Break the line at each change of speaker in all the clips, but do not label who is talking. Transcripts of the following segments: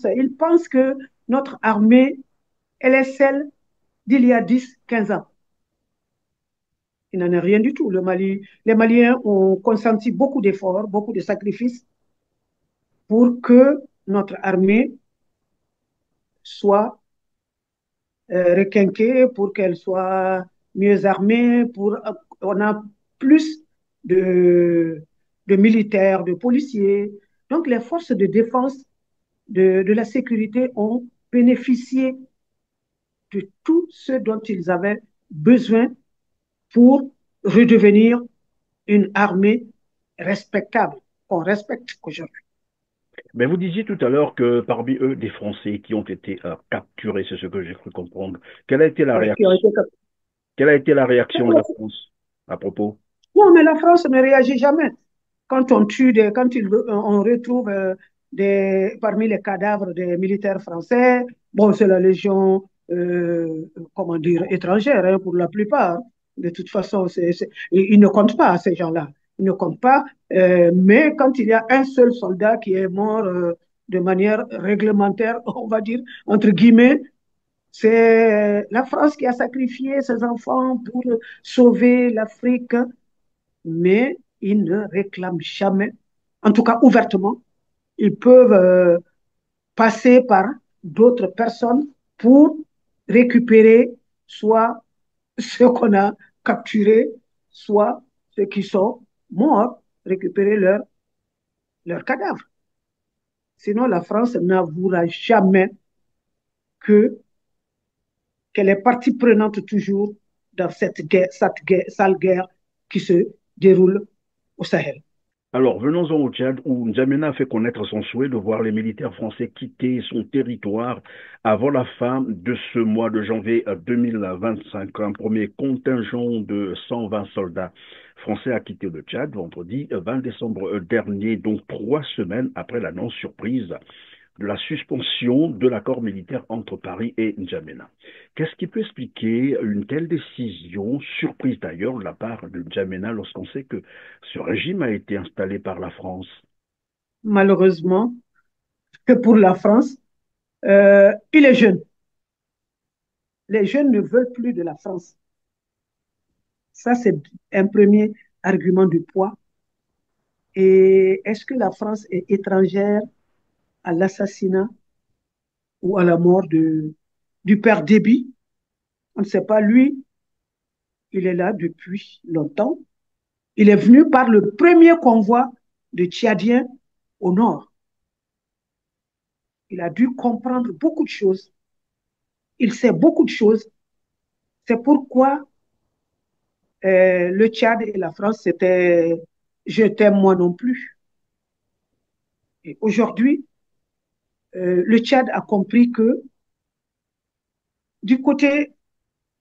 Ils pensent que notre armée, elle est celle d'il y a 10, 15 ans. Il n'en est rien du tout. Les Maliens ont consenti beaucoup d'efforts, beaucoup de sacrifices pour que notre armée soit requinquée, pour qu'elle soit mieux armée, on a plus de, de militaires, de policiers. Donc les forces de défense de la sécurité ont bénéficié de tout ce dont ils avaient besoin pour redevenir une armée respectable, qu'on respecte aujourd'hui.
Mais vous disiez tout à l'heure que parmi eux, des Français qui ont été capturés, c'est ce que j'ai cru comprendre. Quelle a été la
Ouais, qui ont
réaction,
été...
quelle a été la réaction de la France à propos?
Non, mais la France ne réagit jamais. Quand on tue on retrouve parmi les cadavres des militaires français, bon, c'est la légion, comment dire, étrangère, hein, pour la plupart. De toute façon, ils ne comptent pas, ces gens-là. Ils ne comptent pas. Mais quand il y a un seul soldat qui est mort de manière réglementaire, on va dire, entre guillemets, c'est la France qui a sacrifié ses enfants pour sauver l'Afrique, mais ils ne réclament jamais, en tout cas ouvertement. Ils peuvent passer par d'autres personnes pour récupérer soit ceux qu'on a capturés, soit ceux qui sont morts, récupérer leur cadavre. Sinon, la France n'avouera jamais que qu'elle est partie prenante toujours dans sale guerre qui se déroule au Sahel.
Alors, venons-en au Tchad, où N'Djamena a fait connaître son souhait de voir les militaires français quitter son territoire avant la fin de ce mois de janvier 2025. Un premier contingent de 120 soldats français a quitté le Tchad vendredi 20 décembre dernier, donc 3 semaines après l'annonce surprise de la suspension de l'accord militaire entre Paris et N'Djamena. Qu'est-ce qui peut expliquer une telle décision, surprise d'ailleurs de la part de N'Djamena lorsqu'on sait que ce régime a été installé par la France?
Malheureusement, que pour la France, il est jeune. Les jeunes ne veulent plus de la France. Ça, c'est un premier argument du poids. Et est-ce que la France est étrangère à l'assassinat ou à la mort du père Déby? On ne sait pas. Lui, il est là depuis longtemps. Il est venu par le premier convoi de Tchadiens au nord. Il a dû comprendre beaucoup de choses. Il sait beaucoup de choses. C'est pourquoi le Tchad et la France, c'était je t'aime moi non plus. Et aujourd'hui, le Tchad a compris que du côté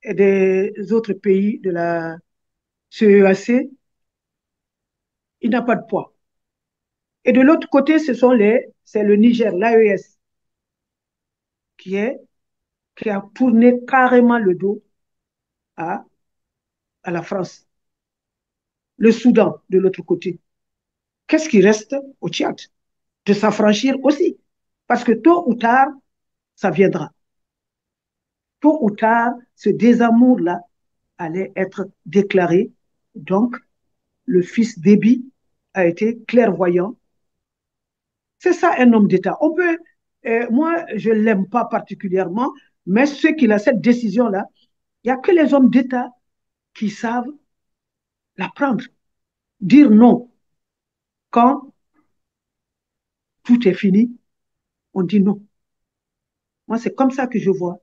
des autres pays de la CEAC, il n'a pas de poids. Et de l'autre côté, c'est le Niger, l'AES, qui, est, qui a tourné carrément le dos à, à la France. Le Soudan, de l'autre côté. Qu'est-ce qui reste au Tchad? De s'affranchir aussi. Parce que tôt ou tard, ça viendra. Tôt ou tard, ce désamour-là allait être déclaré. Donc, le fils d'Ébi a été clairvoyant. C'est ça un homme d'État. Moi, je ne l'aime pas particulièrement, mais ceux qui ont cette décision-là, il n'y a que les hommes d'État qui savent la prendre. Dire non. Quand tout est fini, on dit non. Moi, c'est comme ça que je vois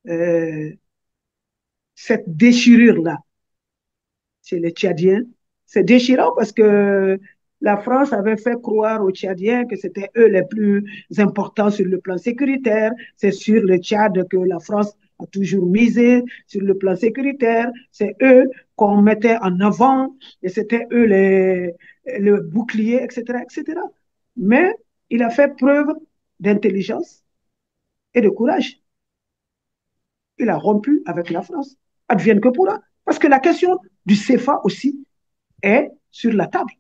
euh, cette déchirure-là chez les Tchadiens. C'est déchirant parce que la France avait fait croire aux Tchadiens que c'était eux les plus importants sur le plan sécuritaire. C'est sur le Tchad que la France a toujours misé sur le plan sécuritaire. C'est eux qu'on mettait en avant et c'était eux le bouclier, etc., etc. Mais il a fait preuve d'intelligence et de courage. Il a rompu avec la France. Advienne que pourra. Parce que la question du CFA aussi est sur la table.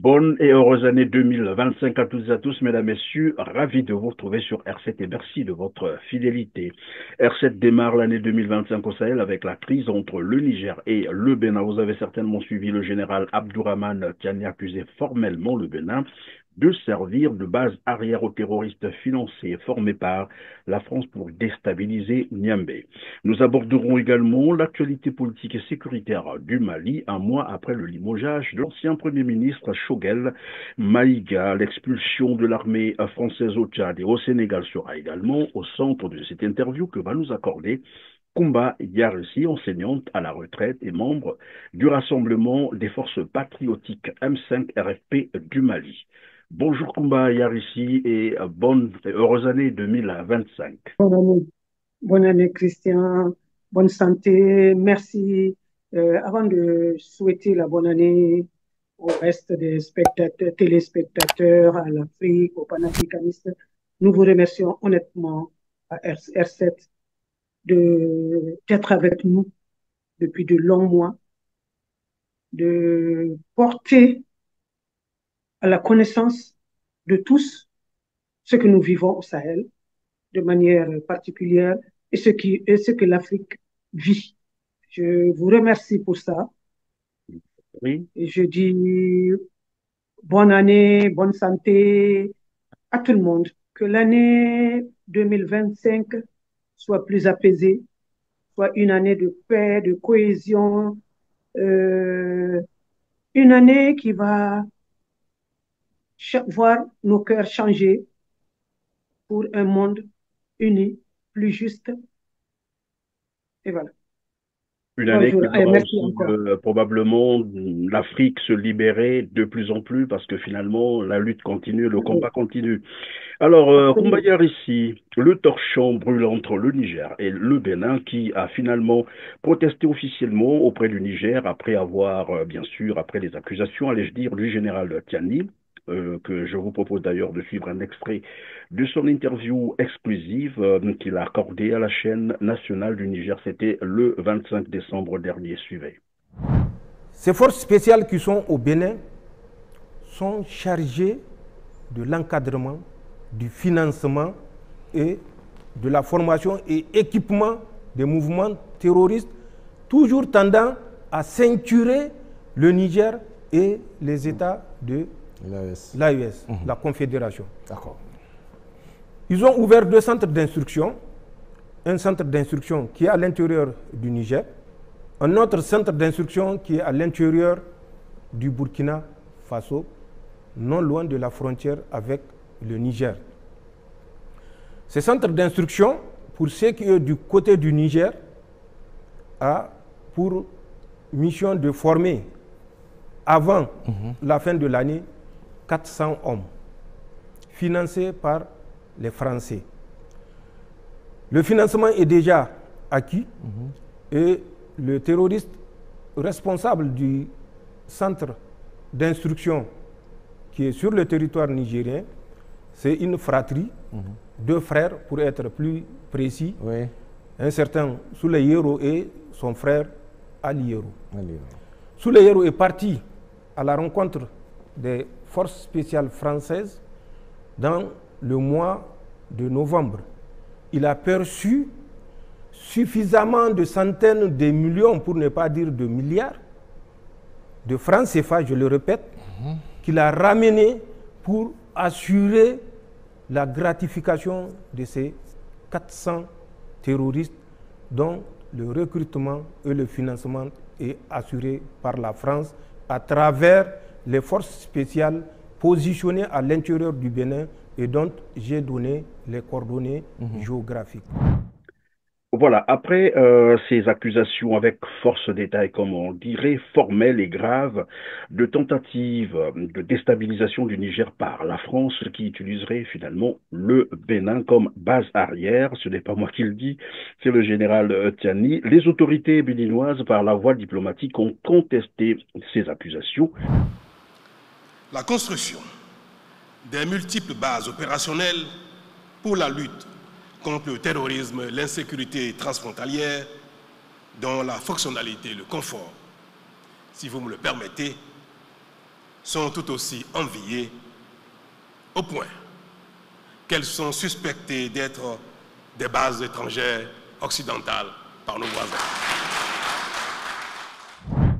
Bonne et heureuse année 2025 à toutes et à tous, mesdames, messieurs. Ravi de vous retrouver sur R7 et merci de votre fidélité. R7 démarre l'année 2025 au Sahel avec la crise entre le Niger et le Bénin. Vous avez certainement suivi le général Abdourahmane Tiani accusé formellement le Bénin de servir de base arrière aux terroristes financés formés par la France pour déstabiliser Niamey. Nous aborderons également l'actualité politique et sécuritaire du Mali, un mois après le limogeage de l'ancien Premier ministre Choguel Maïga. L'expulsion de l'armée française au Tchad et au Sénégal sera également au centre de cette interview que va nous accorder Koumba Yarissi, enseignante à la retraite et membre du Rassemblement des forces patriotiques M5 RFP du Mali. Bonjour Koumba Yarissi et bonne et heureuse année 2025.
Bonne année, Christian. Bonne santé. Merci. Avant de souhaiter la bonne année au reste des spectateurs, téléspectateurs, à l'Afrique, aux panafricanistes, nous vous remercions honnêtement à R7 d'être avec nous depuis de longs mois, de porter à la connaissance de tous ce que nous vivons au Sahel de manière particulière et ce que l'Afrique vit. Je vous remercie pour ça.
Oui.
Et je dis bonne année, bonne santé à tout le monde. Que l'année 2025 soit plus apaisée, soit une année de paix, de cohésion, une année qui va voir nos cœurs changer pour un monde uni, plus juste. Et voilà.
Une année
Bonjour
qui
et
verra
merci
aussi
encore.
probablement l'Afrique se libérer de plus en plus parce que finalement la lutte continue, le combat continue. Alors,
Absolument.
Koumbayar ici, le torchon brûle entre le Niger et le Bénin qui a finalement protesté officiellement auprès du Niger après avoir, bien sûr, après les accusations, allais-je dire, du général Tiani, que je vous propose d'ailleurs de suivre un extrait de son interview exclusive qu'il a accordée à la chaîne nationale du Niger. C'était le 25 décembre dernier. Suivez.
Ces forces spéciales qui sont au Bénin sont chargées de l'encadrement, du financement et de la formation et équipement des mouvements terroristes, toujours tendant à ceinturer le Niger et les États de l'AES, la Confédération.
D'accord.
Ils ont ouvert 2 centres d'instruction, un centre d'instruction qui est à l'intérieur du Niger, un autre centre d'instruction qui est à l'intérieur du Burkina Faso, non loin de la frontière avec le Niger. Ces centres d'instruction, pour ceux qui sont du côté du Niger, a pour mission de former, avant la fin de l'année, 400 hommes, financés par les Français. Le financement est déjà acquis et le terroriste responsable du centre d'instruction qui est sur le territoire nigérien, c'est une fratrie, 2 frères pour être plus précis, un certain Souley Yero et son frère Ali Yero. Souley Yero est parti à la rencontre des forces spéciales françaises dans le mois de novembre. Il a perçu suffisamment de centaines de millions, pour ne pas dire de milliards, de francs CFA, je le répète, qu'il a ramené pour assurer la gratification de ces 400 terroristes dont le recrutement et le financement est assuré par la France à travers les forces spéciales positionnées à l'intérieur du Bénin et dont j'ai donné les coordonnées géographiques.
Voilà, après ces accusations avec force détail, comme on dirait, formelles et graves, de tentatives de déstabilisation du Niger par la France, qui utiliserait finalement le Bénin comme base arrière, ce n'est pas moi qui le dis, c'est le général Tiani, les autorités béninoises, par la voie diplomatique, ont contesté ces accusations.
La construction des multiples bases opérationnelles pour la lutte contre le terrorisme, l'insécurité transfrontalière, dont la fonctionnalité et le confort, si vous me le permettez, sont tout aussi enviées, au point qu'elles sont suspectées d'être des bases étrangères occidentales par nos voisins.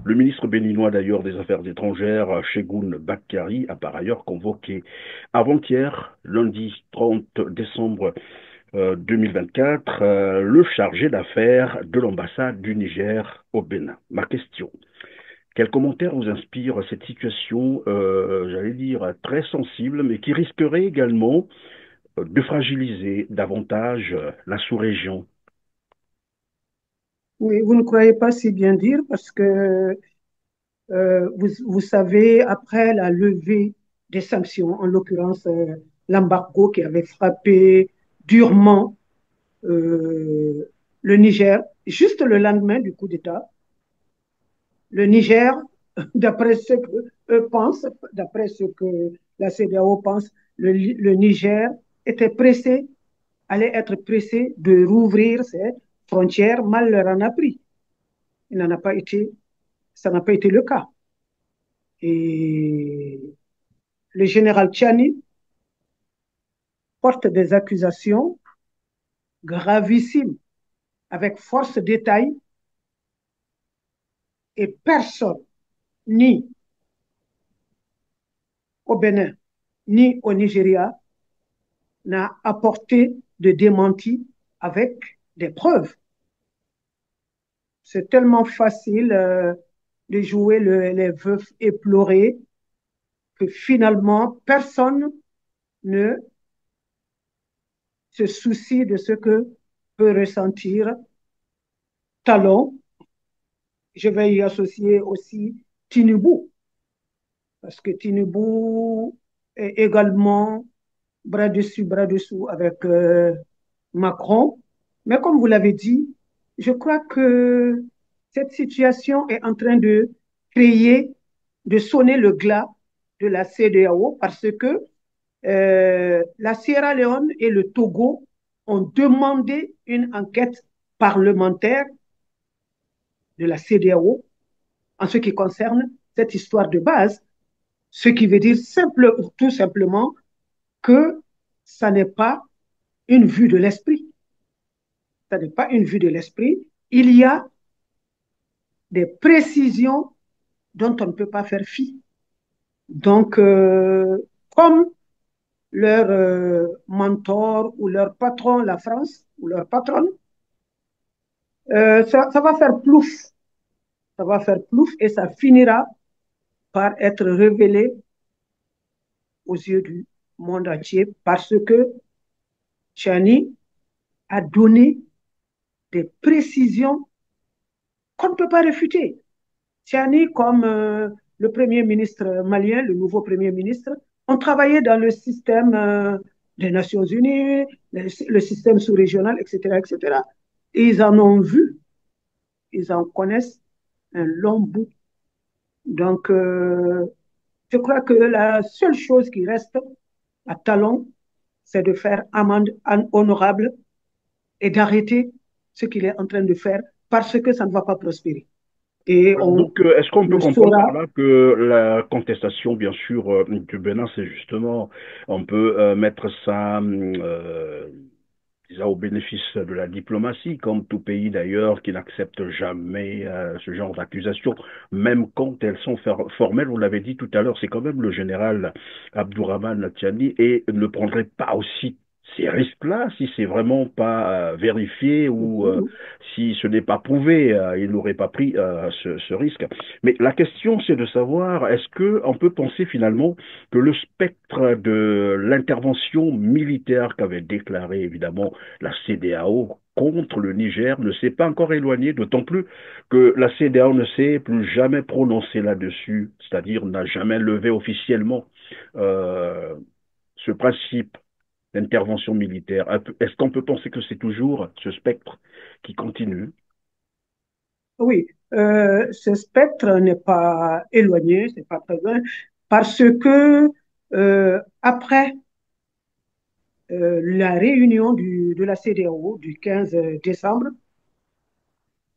Le ministre béninois d'ailleurs des Affaires étrangères, Chegoun Bakary, a par ailleurs convoqué avant-hier, lundi 30 décembre 2024, le chargé d'affaires de l'ambassade du Niger au Bénin. Ma question, quel commentaire vous inspire cette situation, j'allais dire, très sensible, mais qui risquerait également de fragiliser davantage la sous-région?
Oui, vous ne croyez pas si bien dire parce que vous savez, après la levée des sanctions, en l'occurrence l'embargo qui avait frappé durement le Niger, juste le lendemain du coup d'État, le Niger, d'après ce que eux pensent, d'après ce que la CEDEAO pense, le Niger était pressé, allait être pressé de rouvrir ses frontières, mal leur en a pris. Il n'en a pas été, ça n'a pas été le cas. Et le général Tchani porte des accusations gravissimes avec force détail et personne, ni au Bénin, ni au Nigeria, n'a apporté de démenti avec des preuves. C'est tellement facile de jouer les veufs éplorés que finalement, personne ne se soucie de ce que peut ressentir Talon. Je vais y associer aussi Tinubu, parce que Tinubu est également bras dessus, bras dessous avec Macron. Mais comme vous l'avez dit, je crois que cette situation est en train de créer, de sonner le glas de la CEDEAO parce que la Sierra Leone et le Togo ont demandé une enquête parlementaire de la CEDEAO en ce qui concerne cette histoire de base, ce qui veut dire tout simplement que ça n'est pas une vue de l'esprit. Ça n'est pas une vue de l'esprit. Il y a des précisions dont on ne peut pas faire fi. Donc, comme leur mentor ou leur patron, la France, ou leur patronne, ça va faire plouf. Ça va faire plouf et ça finira par être révélé aux yeux du monde entier parce que Chani a donné des précisions qu'on ne peut pas réfuter. Tiani, comme le premier ministre malien, le nouveau premier ministre, ont travaillé dans le système des Nations Unies, le système sous-régional, etc., etc. Et ils en ont vu, ils en connaissent un long bout. Donc, je crois que la seule chose qui reste à Talon, c'est de faire amende honorable et d'arrêter ce qu'il est en train de faire parce que ça ne va pas prospérer. Et on
Donc, est-ce qu'on peut
le
comprendre par
saura.
là que la contestation, bien sûr, du Bénin, c'est justement, on peut mettre ça, disons, au bénéfice de la diplomatie, comme tout pays d'ailleurs qui n'accepte jamais ce genre d'accusations, même quand elles sont formelles. Vous l'avez dit tout à l'heure, c'est quand même le général Abdourahmane Tiani et ne prendrait pas aussi ces risques-là si c'est vraiment pas vérifié ou si ce n'est pas prouvé, il n'aurait pas pris ce risque. Mais la question, c'est de savoir, est-ce que on peut penser finalement que le spectre de l'intervention militaire qu'avait déclaré évidemment la CEDEAO contre le Niger ne s'est pas encore éloigné, d'autant plus que la CEDEAO ne s'est plus jamais prononcée là-dessus, c'est-à-dire n'a jamais levé officiellement euh, ce principe d'intervention militaire. Est-ce qu'on peut penser que c'est toujours ce spectre qui continue?
Oui, ce spectre n'est pas éloigné, c'est pas très loin, parce que après la réunion de la CEDEAO du 15 décembre,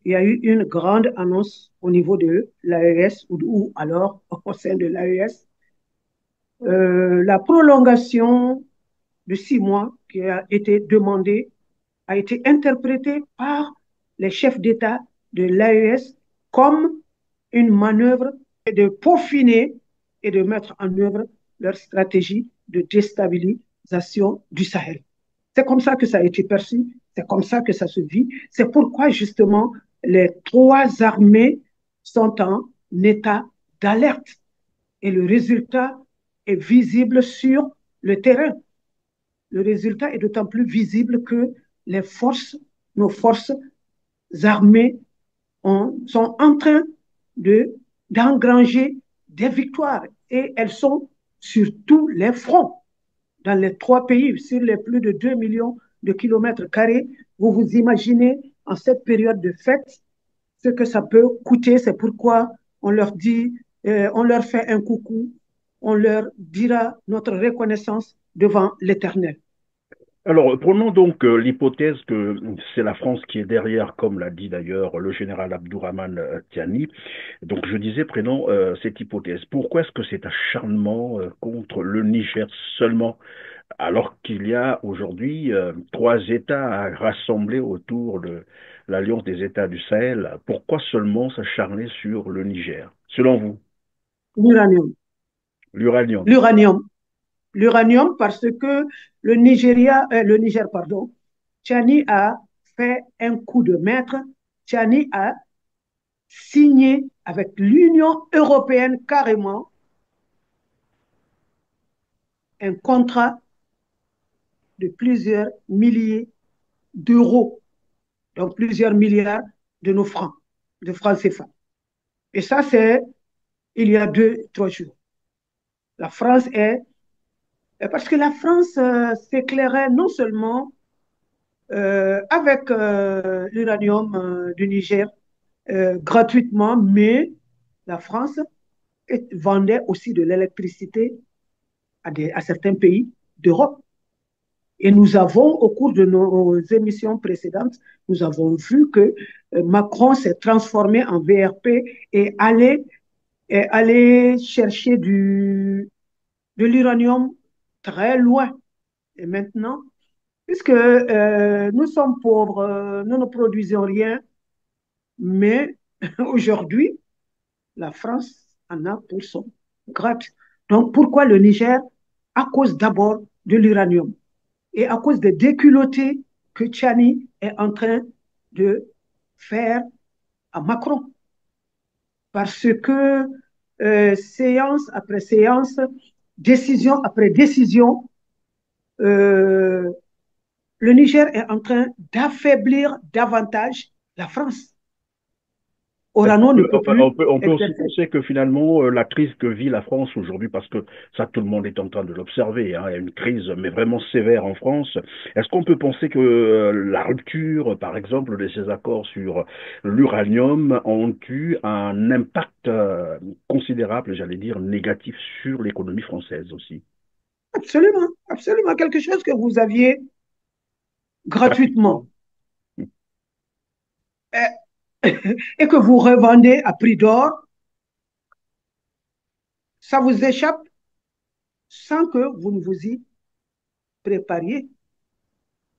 il y a eu une grande annonce au niveau de l'AES ou alors au sein de l'AES La prolongation de 6 mois qui a été demandée a été interprétée par les chefs d'État de l'AES comme une manœuvre de peaufiner et de mettre en œuvre leur stratégie de déstabilisation du Sahel. C'est comme ça que ça a été perçu, c'est comme ça que ça se vit. C'est pourquoi justement les trois armées sont en état d'alerte et le résultat est visible sur le terrain. Le résultat est d'autant plus visible que nos forces armées sont en train d'engranger des victoires et elles sont sur tous les fronts dans les trois pays, sur les plus de 2 millions de kilomètres carrés. Vous vous imaginez en cette période de fête ce que ça peut coûter. C'est pourquoi on leur dit, on leur fait un coucou, on leur dira notre reconnaissance devant l'Éternel.
Alors, prenons donc l'hypothèse que c'est la France qui est derrière, comme l'a dit d'ailleurs le général Abdourahmane Tiani. Donc, je disais, prenons cette hypothèse. Pourquoi est-ce que cet acharnement contre le Niger seulement, alors qu'il y a aujourd'hui trois États à rassembler autour de l'Alliance des États du Sahel? Pourquoi seulement s'acharner sur le Niger, selon vous?
L'uranium.
L'uranium.
L'uranium. L'uranium parce que le Niger, pardon, Tchani a fait un coup de maître. Tchani a signé avec l'Union européenne carrément un contrat de plusieurs milliers d'euros, donc plusieurs milliards de nos francs, de francs CFA. Et ça, c'est il y a 2, 3 jours. La France est, parce que la France s'éclairait non seulement avec l'uranium du Niger gratuitement, mais la France vendait aussi de l'électricité à certains pays d'Europe. Et nous avons, au cours de nos émissions précédentes, nous avons vu que Macron s'est transformé en VRP et allait chercher de l'uranium très loin. Et maintenant, puisque nous sommes pauvres, nous ne produisons rien, mais aujourd'hui, la France en a pour son grade. Donc, pourquoi le Niger? À cause d'abord de l'uranium et à cause des déculottés que Tchani est en train de faire à Macron. Parce que séance après séance, décision après décision, euh, le Niger est en train d'affaiblir davantage la France.
Est-ce
Orano ne
qu'on
peut
peut, on
plus
peut, on peut aussi
exercer.
penser que finalement, la crise que vit la France aujourd'hui, parce que ça, tout le monde est en train de l'observer, hein, il y a une crise, mais vraiment sévère en France. Est-ce qu'on peut penser que la rupture, par exemple, de ces accords sur l'uranium ont eu un impact considérable, j'allais dire, négatif sur l'économie française aussi?
Absolument, absolument. Quelque chose que vous aviez gratuitement
Gratuitement.
et que vous revendez à prix d'or, ça vous échappe sans que vous ne vous y prépariez.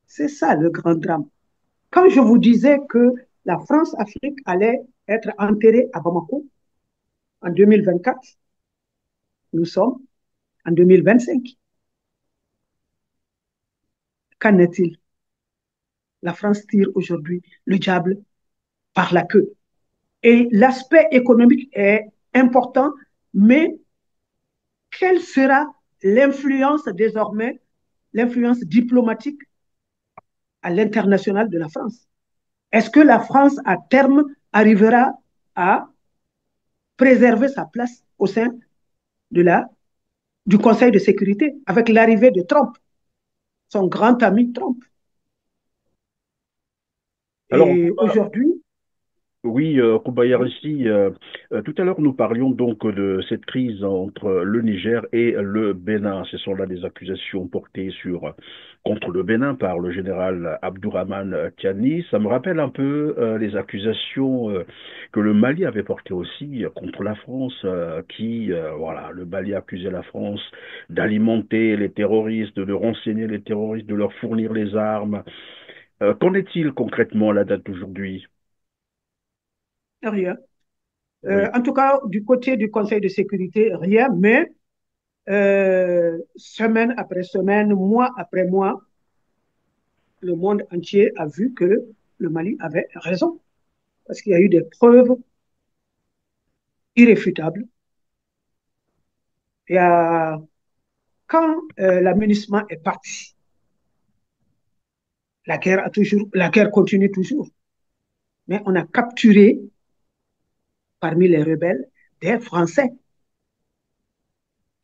C'est ça le grand drame. Quand je vous disais que la France-Afrique allait être enterrée à Bamako en 2024, nous sommes en 2025. Qu'en est-il? La France tire aujourd'hui le diable par la queue. Et l'aspect économique est important, mais quelle sera l'influence désormais, l'influence diplomatique à l'international de la France? Est-ce que la France, à terme, arrivera à préserver sa place au sein de du Conseil de sécurité avec l'arrivée de Trump, son grand ami Trump?
Alors,
Et aujourd'hui,
oui, Kobayarishi, Tout à l'heure, nous parlions donc de cette crise entre le Niger et le Bénin. Ce sont là des accusations portées contre le Bénin par le général Abdourahmane Tiani. Ça me rappelle un peu les accusations que le Mali avait portées aussi contre la France, voilà, le Mali accusait la France d'alimenter les terroristes, de renseigner les terroristes, de leur fournir les armes. Qu'en est-il concrètement à la date d'aujourd'hui?
Rien.
Oui.
En tout cas, du côté du Conseil de sécurité, rien, mais semaine après semaine, mois après mois, le monde entier a vu que le Mali avait raison, parce qu'il y a eu des preuves irréfutables. Et quand l'amunissement est parti, la guerre continue toujours, mais on a capturé parmi les rebelles des Français,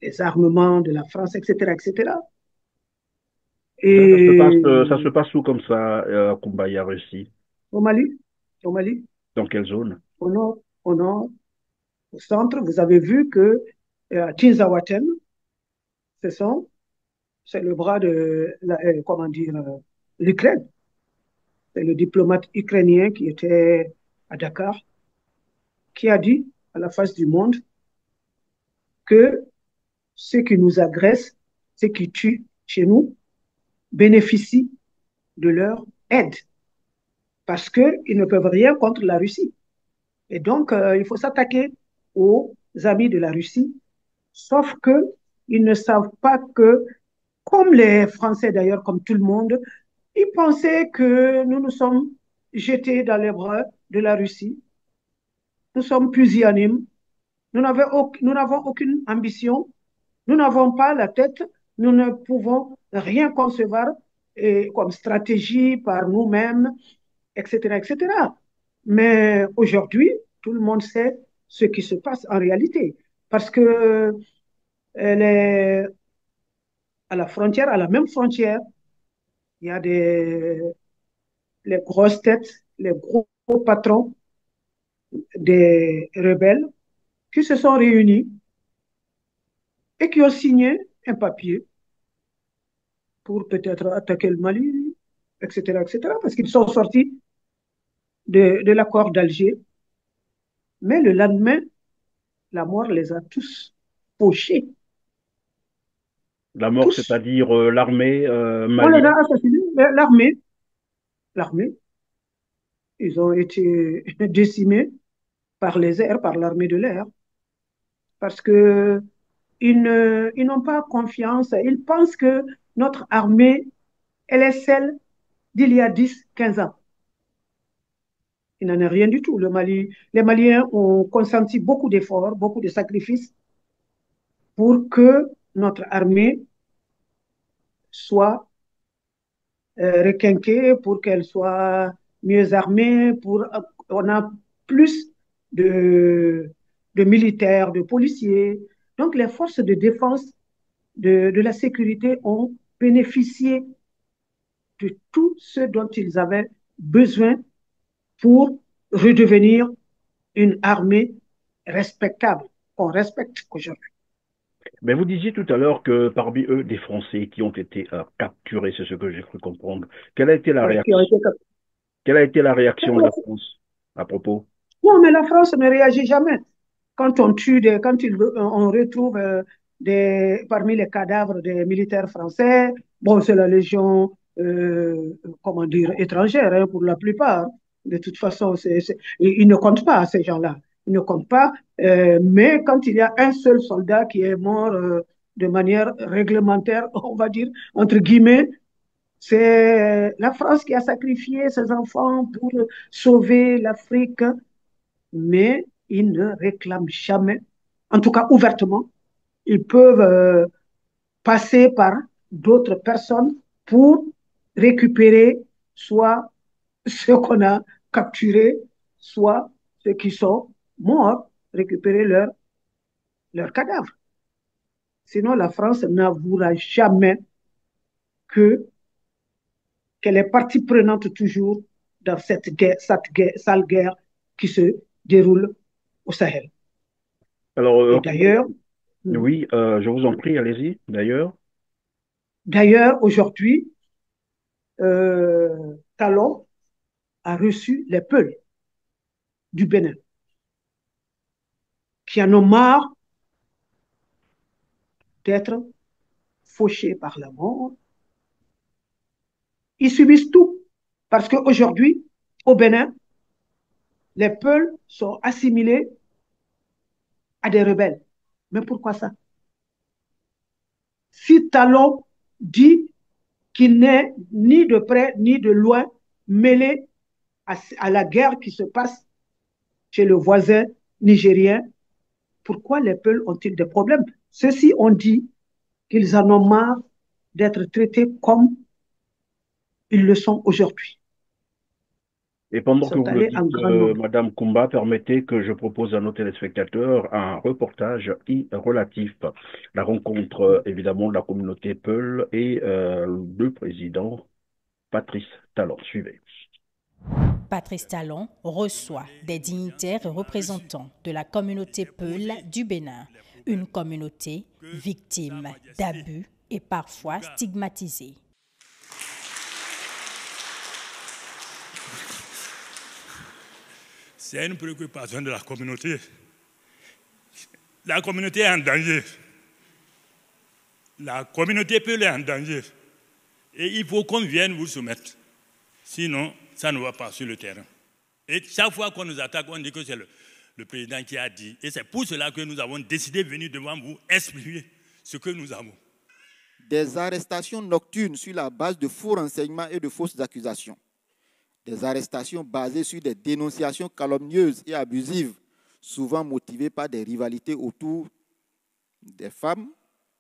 des armements de la France, etc., etc.
Ça se
Et
passe où comme ça, Kumbaya Russie?
au Mali, au Mali,
Dans quelle zone?
au nord, au centre, vous avez vu que Tinzawaten, ce sont c'est le bras de comment dire, l'Ukraine. C'est le diplomate ukrainien qui était à Dakar, qui a dit à la face du monde que ceux qui nous agressent, ceux qui tuent chez nous, bénéficient de leur aide parce qu'ils ne peuvent rien contre la Russie. Et donc, il faut s'attaquer aux amis de la Russie, sauf qu'ils ne savent pas que, comme les Français d'ailleurs, comme tout le monde, ils pensaient que nous nous sommes jetés dans les bras de la Russie. Nous sommes pusillanimes. Nous n'avons aucune ambition. Nous n'avons pas la tête. Nous ne pouvons rien concevoir comme stratégie par nous-mêmes, etc., etc. Mais aujourd'hui, tout le monde sait ce qui se passe en réalité. Parce que les, à la frontière, à la même frontière, il y a les grosses têtes, les gros patrons des rebelles qui se sont réunis et qui ont signé un papier pour peut-être attaquer le Mali, etc., etc., parce qu'ils sont sortis de l'accord d'Alger. Mais le lendemain, la mort les a tous pochés,
La mort,
tous.
c'est-à-dire l'armée
On les
malienne.
a assassinés. L'armée, ils ont été décimés par les airs, par l'armée de l'air, parce que ils n'ont pas confiance. Ils pensent que notre armée, elle est celle d'il y a 10, 15 ans. Il n'en est rien du tout. Les Maliens ont consenti beaucoup d'efforts, beaucoup de sacrifices pour que notre armée soit requinquée, pour qu'elle soit mieux armée, on a plus de, de militaires, de policiers. Donc les forces de défense de la sécurité ont bénéficié de tout ce dont ils avaient besoin pour redevenir une armée respectable, qu'on respecte aujourd'hui.
Mais vous disiez tout à l'heure que parmi eux, des Français qui ont été capturés, c'est ce que j'ai cru comprendre. Quelle a été la
Ouais, qui ont
réaction?
été...
Quelle a été la réaction de la France à propos?
Non, mais la France ne réagit jamais. Quand on tue, on retrouve parmi les cadavres des militaires français, bon, c'est la légion, comment dire, étrangère hein, pour la plupart. De toute façon, ils ne comptent pas, ces gens-là. Ils ne comptent pas. Mais quand il y a un seul soldat qui est mort de manière réglementaire, on va dire, entre guillemets, c'est la France qui a sacrifié ses enfants pour sauver l'Afrique, mais ils ne réclament jamais, en tout cas ouvertement, ils peuvent passer par d'autres personnes pour récupérer soit ceux qu'on a capturés, soit ceux qui sont morts, récupérer leur cadavre. Sinon, la France n'avouera jamais que qu'elle est partie prenante toujours dans cette guerre, sale guerre qui se déroule au Sahel.
Alors,
Et d'ailleurs,
oui, je vous en prie, allez-y.
aujourd'hui, Talon a reçu les Peuls du Bénin, qui en ont marre d'être fauchés par la mort. Ils subissent tout. Parce qu'aujourd'hui, au Bénin, les Peuls sont assimilés à des rebelles. Mais pourquoi ça? Si Talon dit qu'il n'est ni de près ni de loin mêlé à la guerre qui se passe chez le voisin nigérien, pourquoi les Peuls ont-ils des problèmes? Ceux-ci ont dit qu'ils en ont marre d'être traités comme ils le sont aujourd'hui.
Et
Ils
pendant que
sont
vous le
allés en
dites,
grand nombre.
Madame Kumba, permettez que je propose à nos téléspectateurs un reportage relatif. La rencontre, évidemment, de la communauté Peul et le président Patrice Talon. Suivez.
Patrice Talon reçoit des dignitaires et représentants de la communauté Peul du Bénin, une communauté victime d'abus et parfois stigmatisée.
C'est une préoccupation de la communauté. La communauté est en danger. La communauté Peul est en danger. Et il faut qu'on vienne vous soumettre. Sinon, ça ne va pas sur le terrain. Et chaque fois qu'on nous attaque, on dit que c'est le président qui a dit. Et c'est pour cela que nous avons décidé de venir devant vous expliquer ce que nous avons.
Des arrestations nocturnes sur la base de faux renseignements et de fausses accusations. Des arrestations basées sur des dénonciations calomnieuses et abusives, souvent motivées par des rivalités autour des femmes,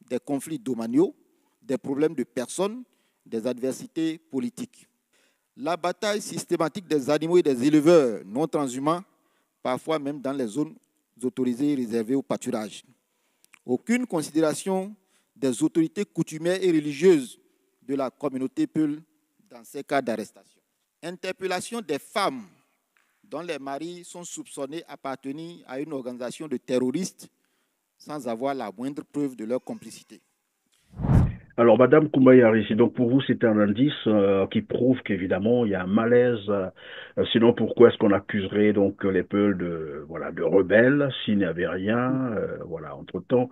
des conflits domaniaux, des problèmes de personnes, des adversités politiques. La bataille systématique des animaux et des éleveurs non transhumants, parfois même dans les zones autorisées et réservées au pâturage. Aucune considération des autorités coutumières et religieuses de la communauté Peul dans ces cas d'arrestation. Interpellation des femmes dont les maris sont soupçonnés d'appartenir à une organisation de terroristes sans avoir la moindre preuve de leur complicité.
Alors, Madame Koumbayari, donc pour vous, c'est un indice qui prouve qu'évidemment, il y a un malaise. Sinon, pourquoi est-ce qu'on accuserait donc les Peuls de rebelles s'il n'y avait rien, entre-temps.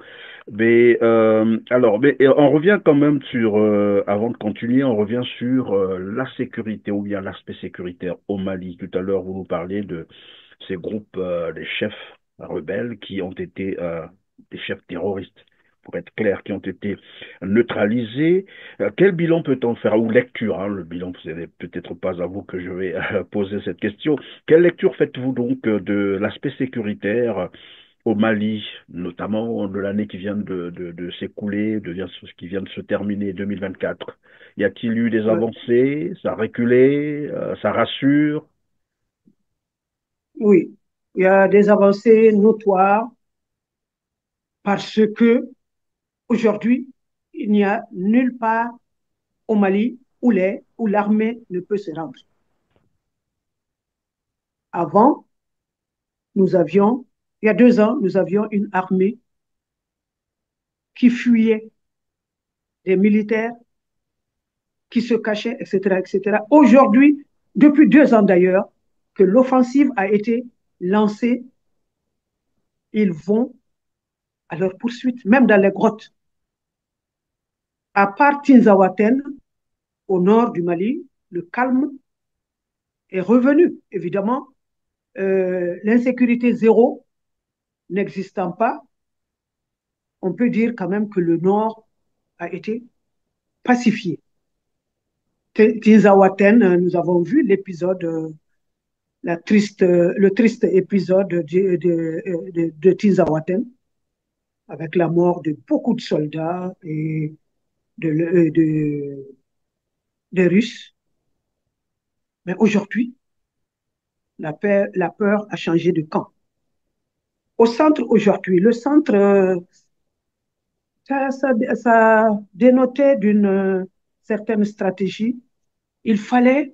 Mais on revient quand même sur, avant de continuer, on revient sur la sécurité ou bien l'aspect sécuritaire au Mali. Tout à l'heure, vous nous parliez de ces groupes, des chefs rebelles qui ont été des chefs terroristes, pour être clair, qui ont été neutralisés. Quel bilan peut-on faire, ou lecture, le bilan, ce n'est peut-être pas à vous que je vais poser cette question. Quelle lecture faites-vous donc de l'aspect sécuritaire au Mali, notamment de l'année qui vient de s'écouler, ce qui vient de se terminer, 2024? Y a-t-il eu des avancées? Ça a reculé? Ça rassure?
Oui, il y a des avancées notoires parce que aujourd'hui, il n'y a nulle part au Mali où l'armée ne peut se rendre. Avant, il y a 2 ans, nous avions une armée qui fuyait des militaires, qui se cachaient, etc., etc. Aujourd'hui, depuis 2 ans d'ailleurs, que l'offensive a été lancée, ils vont à leur poursuite, même dans les grottes. À part Tinzaouaten, au nord du Mali, le calme est revenu. Évidemment, l'insécurité zéro n'existant pas, on peut dire quand même que le nord a été pacifié. Tinzaouaten, nous avons vu l'épisode, le triste épisode de Tinzaouaten, avec la mort de beaucoup de soldats et des Russes. Mais aujourd'hui, la peur a changé de camp. Au centre aujourd'hui, le centre, ça dénotait d'une certaine stratégie. Il fallait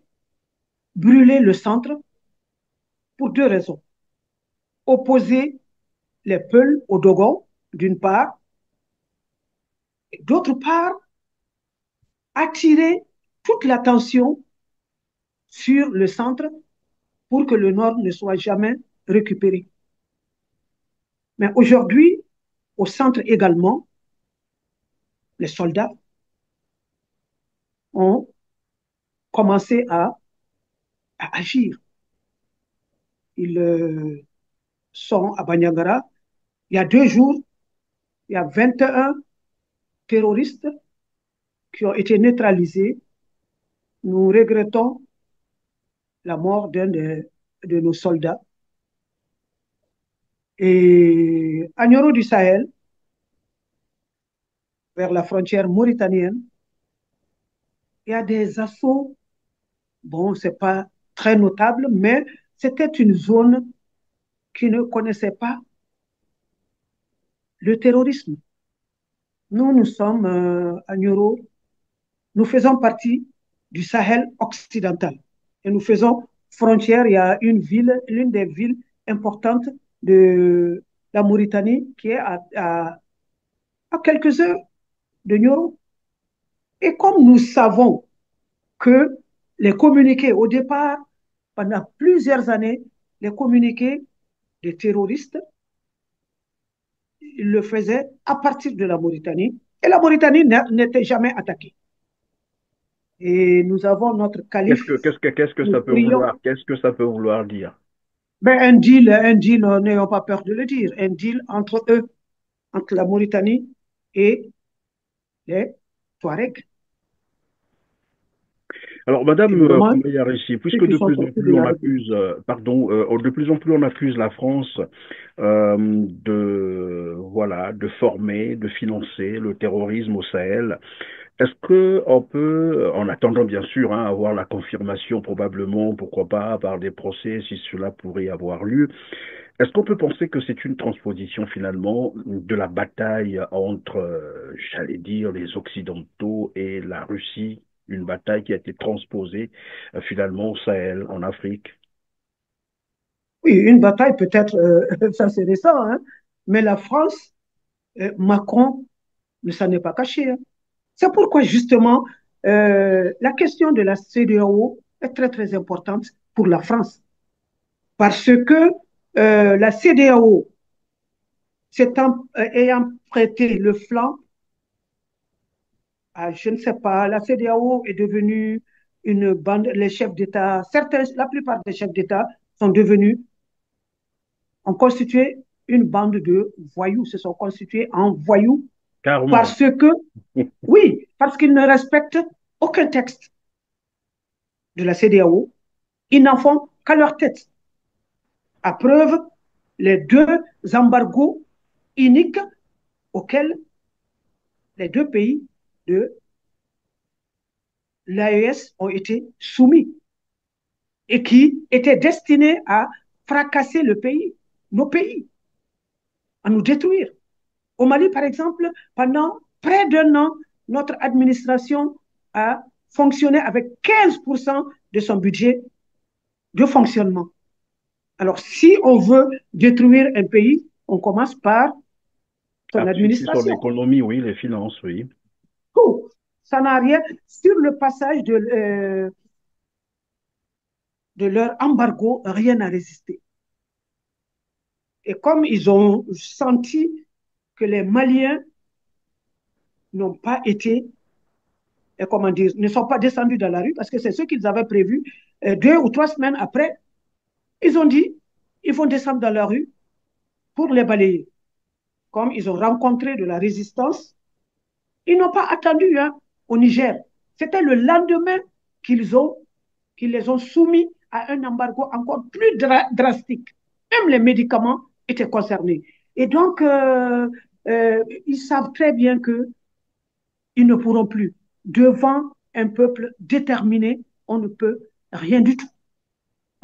brûler le centre pour 2 raisons. Opposer les Peuls au Dogon, d'une part, et d'autre part, attirer toute l'attention sur le centre pour que le nord ne soit jamais récupéré. Mais aujourd'hui, au centre également, les soldats ont commencé à agir. Ils sont à Bandiagara. Il y a 2 jours, il y a 21 terroristes qui ont été neutralisés. Nous regrettons la mort d'un de nos soldats. Et à Nioro du Sahel, vers la frontière mauritanienne, il y a des assauts. Bon, ce n'est pas très notable, mais c'était une zone qui ne connaissait pas le terrorisme. Nous sommes à Nioro, nous faisons partie du Sahel occidental. Et nous faisons frontière, il y a une ville, l'une des villes importantes de la Mauritanie qui est à quelques heures de Nioro. Et comme nous savons que les communiqués, au départ, pendant plusieurs années, les communiqués des terroristes, ils le faisaient à partir de la Mauritanie. Et la Mauritanie n'était jamais attaquée. Et nous avons notre calife.
Qu'est-ce que ça peut vouloir? Qu'est-ce que ça peut vouloir dire?
Ben, un deal, n'ayons pas peur de le dire, un deal entre eux, entre la Mauritanie et les Touaregs.
Alors, Madame Koumayarissi, puisque de plus en plus on accuse, de plus en plus on accuse la France de former, de financer le terrorisme au Sahel, est-ce que on peut, en attendant bien sûr avoir la confirmation probablement, pourquoi pas, par des procès si cela pourrait avoir lieu, est-ce qu'on peut penser que c'est une transposition finalement de la bataille entre, j'allais dire, les Occidentaux et la Russie, une bataille qui a été transposée finalement au Sahel, en Afrique?
Oui, une bataille peut-être, ça c'est récent, hein, mais la France, Macron ne s'en est pas caché. Hein. C'est pourquoi justement la question de la CEDEAO est très très importante pour la France. Parce que la CEDEAO, ayant prêté le flanc, je ne sais pas, la CEDEAO est devenue une bande, les chefs d'État, la plupart des chefs d'État ont constitué une bande de voyous, se sont constitués en voyous.
Carrément.
Parce que, oui, parce qu'ils ne respectent aucun texte de la CEDEAO, ils n'en font qu'à leur tête. À preuve, les 2 embargos uniques auxquels les 2 pays de l'AES ont été soumis et qui étaient destinés à fracasser le pays, nos pays, à nous détruire. Au Mali, par exemple, pendant près d'1 an, notre administration a fonctionné avec 15% de son budget de fonctionnement. Alors, si on veut détruire un pays, on commence par son administration.
Sur l'économie, oui, les finances, oui.
Tout. Ça n'a rien. Sur le passage de leur embargo, rien n'a résisté. Et comme ils ont senti que les Maliens n'ont pas été, comment dire, ne sont pas descendus dans la rue, parce que c'est ce qu'ils avaient prévu, 2 ou 3 semaines après, ils ont dit, ils vont descendre dans la rue pour les balayer. Comme ils ont rencontré de la résistance, ils n'ont pas attendu au Niger. C'était le lendemain qu'ils les ont soumis à un embargo encore plus drastique. Même les médicaments étaient concernés. Et donc, ils savent très bien qu'ils ne pourront plus. Devant un peuple déterminé, on ne peut rien du tout.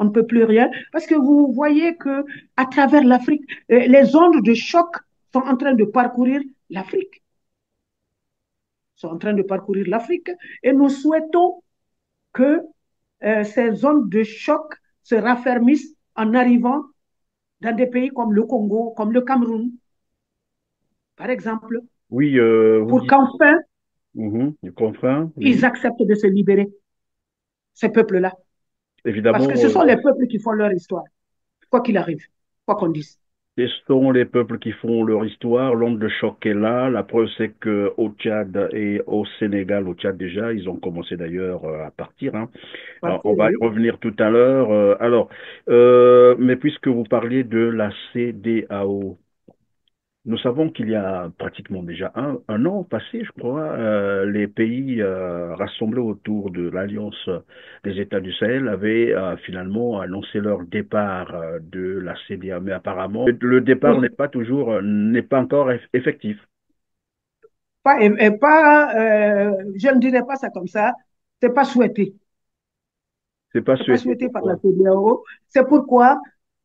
On ne peut plus rien. Parce que vous voyez qu'à travers l'Afrique, les ondes de choc sont en train de parcourir l'Afrique. Sont en train de parcourir l'Afrique. Et nous souhaitons que ces zones de choc se raffermissent en arrivant dans des pays comme le Congo, comme le Cameroun, par exemple,
Oui, vous
pour
dites,
qu'enfin
je comprends,
ils
oui.
acceptent de se libérer, ces peuples-là. Parce que
Évidemment,
ce sont les peuples qui font leur histoire, quoi qu'il arrive, quoi qu'on dise.
ce sont les peuples qui font leur histoire. L'onde de choc est là. La preuve, c'est qu'au Tchad et au Sénégal, au Tchad déjà, ils ont commencé d'ailleurs à partir, hein.
Parce que,
On va y
oui.
revenir tout à l'heure. Mais puisque vous parliez de la CEDEAO, nous savons qu'il y a pratiquement déjà un an passé, je crois, les pays rassemblés autour de l'Alliance des États du Sahel avaient finalement annoncé leur départ de la CEDEAO. Mais apparemment, le départ
Oui.
n'est pas encore effectif.
Pas, je ne dirais pas ça comme ça, c'est pas souhaité.
C'est pas
C'est pas
souhaité.
souhaité par la
Pourquoi?
CEDEAO. C'est pourquoi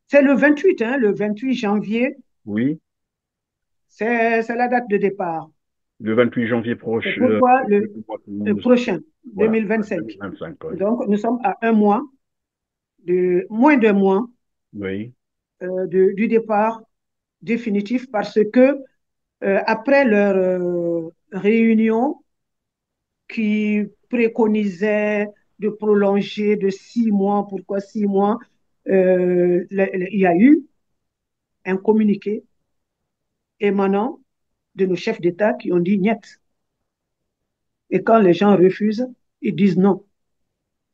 c'est le 28 janvier,
Oui,
c'est la date de départ.
le 28 janvier
C'est
prochain,
pourquoi le
nous-
prochain,
voilà,
2025.
2025. Oui.
Donc, nous sommes à un mois, moins d'un mois
Oui.
du départ définitif parce que après leur réunion qui préconisait de prolonger de 6 mois, pourquoi 6 mois, il y a eu un communiqué émanant de nos chefs d'État qui ont dit niet. Et quand les gens refusent, ils disent non.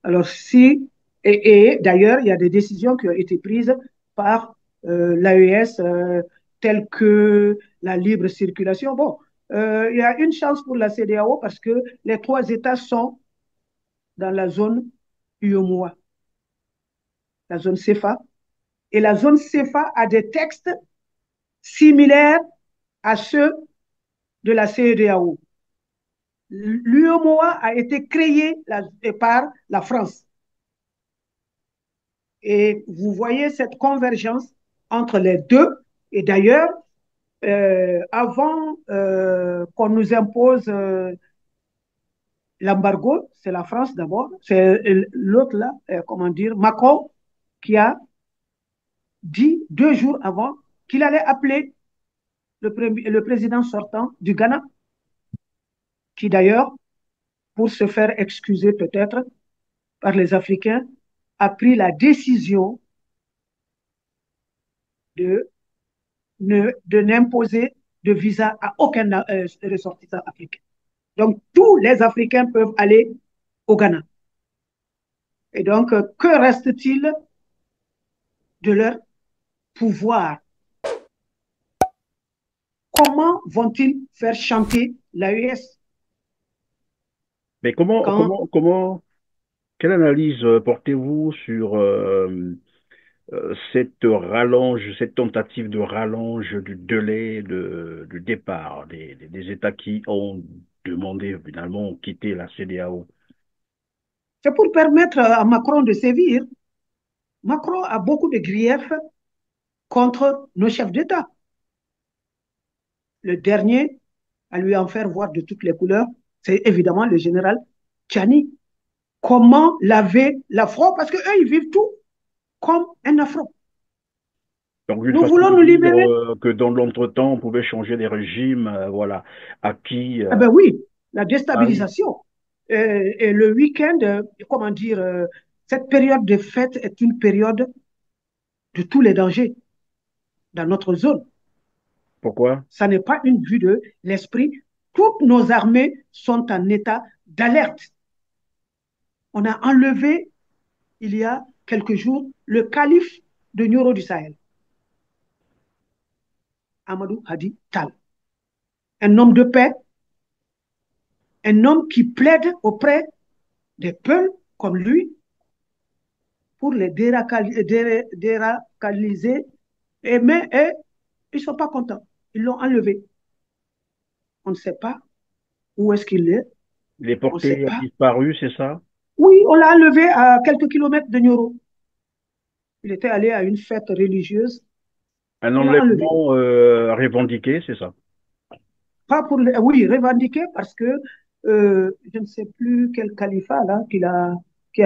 Alors si, et d'ailleurs, il y a des décisions qui ont été prises par l'AES, telles que la libre circulation. Bon, il y a une chance pour la CEDEAO parce que les trois États sont dans la zone UEMOA, la zone CEFA. Et la zone CEFA a des textes similaires à ceux de la CEDEAO. L'UEMOA a été créé par la France. Et vous voyez cette convergence entre les deux. Et d'ailleurs, avant qu'on nous impose l'embargo, c'est la France d'abord, c'est l'autre là, comment dire, Macron, qui a dit 2 jours avant qu'il allait appeler le président sortant du Ghana, qui d'ailleurs, pour se faire excuser peut-être par les Africains, a pris la décision de de n'imposer de visa à aucun ressortissant africain. Donc, tous les Africains peuvent aller au Ghana. Et donc, que reste-t-il de leur pouvoir? Comment vont-ils faire chanter l'AES
Mais
quand
quelle analyse portez-vous sur cette rallonge, cette tentative de rallonge du délai du départ des États qui ont demandé finalement quitter la CEDEAO?
c'est pour permettre à Macron de sévir. Macron a beaucoup de griefs contre nos chefs d'État. Le dernier à lui en faire voir de toutes les couleurs, c'est évidemment le général Tchani. Comment laver l'afro? Parce qu'eux, ils vivent tout comme un afro.
Donc, une
Nous
façon
voulons
de
nous
dire
libérer.
que dans l'entretemps, on pouvait changer les régimes, voilà, acquis.
Eh ben oui, la
Ah oui.
déstabilisation. Et le week-end, comment dire, cette période de fête est une période de tous les dangers dans notre zone.
Pourquoi?
Ça n'est pas une vue de l'esprit. Toutes nos armées sont en état d'alerte. On a enlevé, il y a quelques jours, le calife de Nioro du Sahel, Amadou Hadi Tal. Un homme de paix, un homme qui plaide auprès des peuples comme lui pour les déracaliser. Mais ils ne sont pas contents. Ils l'ont enlevé. On ne sait pas où est-ce qu'il est.
Il est
On ne sait
porté
pas.
disparu, c'est ça?
Oui, on l'a enlevé à quelques kilomètres de Nioro. Il était allé à une fête religieuse.
Un
On l'a enlevé.
enlèvement revendiqué, c'est ça?
Pas pour oui, revendiqué parce que je ne sais plus quel califat là qui a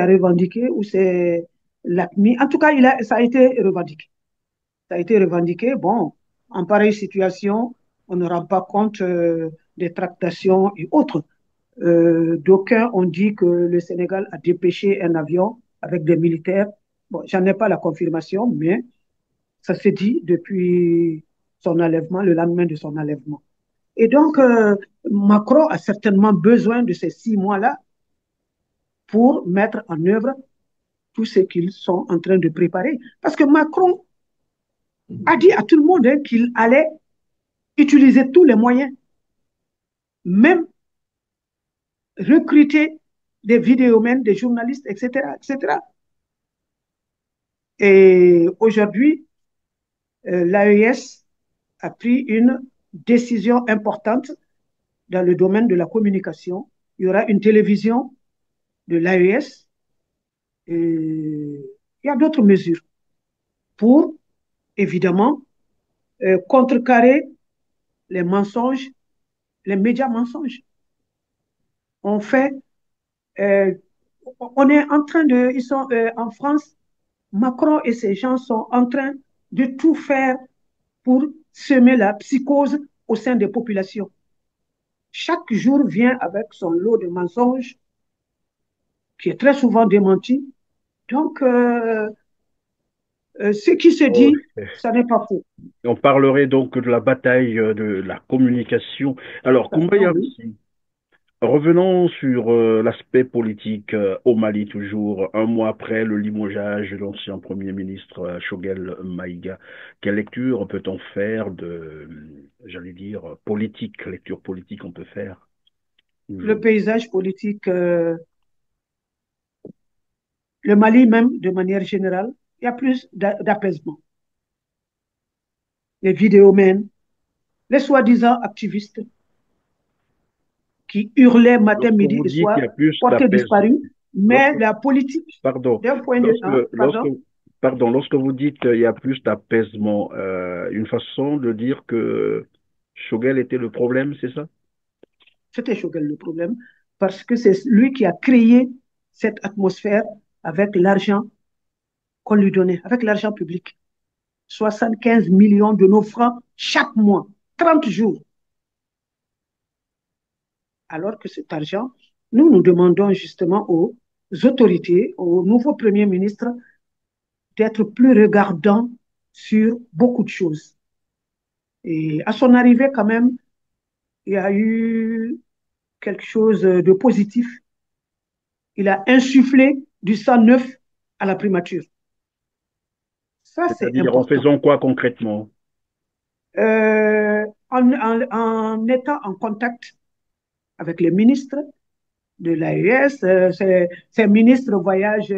revendiqué ou c'est l'ACMI. En tout cas, ça a été revendiqué. Ça a été revendiqué. Bon, en pareille situation, on ne rend pas compte des tractations et autres. D'aucuns ont dit que le Sénégal a dépêché un avion avec des militaires. Bon, j'en ai pas la confirmation, mais ça se dit depuis son enlèvement, le lendemain de son enlèvement. Et donc, Macron a certainement besoin de ces 6 mois-là pour mettre en œuvre tout ce qu'ils sont en train de préparer. Parce que Macron a dit à tout le monde qu'il allait utiliser tous les moyens, même recruter des vidéomènes, des journalistes, etc., etc. Et aujourd'hui, l'AES a pris une décision importante dans le domaine de la communication. Il y aura une télévision de l'AES et il y a d'autres mesures pour, évidemment, contrecarrer les mensonges, les médias mensonges. On fait, euh, on est en train de, ils sont en France, Macron et ses gens sont en train de tout faire pour semer la psychose au sein des populations. Chaque jour vient avec son lot de mensonges qui est très souvent démenti. Donc, ce qui se dit, ça n'est pas faux.
On parlerait donc de la bataille de la communication. Alors, Koumbaya,
Oui.
revenons sur l'aspect politique au Mali toujours, un mois après le limogeage de l'ancien Premier ministre Choguel Maïga. Quelle lecture peut-on faire de, j'allais dire, politique, lecture politique on peut faire?
Le paysage politique, le Mali même, de manière générale, il y a plus d'apaisement. Les vidéomènes, les soi-disant activistes qui hurlaient matin,
Lorsque
midi
vous
et
dites qu'il
soir,
y a plus
portés
d'apaisement,
disparus, mais
lorsque,
la politique,
pardon,
d'un point de vue,
lorsque, lorsque,
pardon,
pardon, lorsque vous dites qu'il y a plus d'apaisement, une façon de dire que Choguel était le problème, c'est ça?
c'était Choguel le problème, parce que c'est lui qui a créé cette atmosphère avec l'argent qu'on lui donnait, avec l'argent public. 75 millions de nos francs chaque mois, 30 jours. Alors que cet argent, nous demandons justement aux autorités, au nouveau Premier ministre, d'être plus regardant sur beaucoup de choses. Et à son arrivée, quand même, il y a eu quelque chose de positif. Il a insufflé du sang neuf à la primature. Ça, c'est
C'est-à-dire en
important.
faisant quoi concrètement?
En étant en contact avec les ministres de l'AES, ces ministres voyagent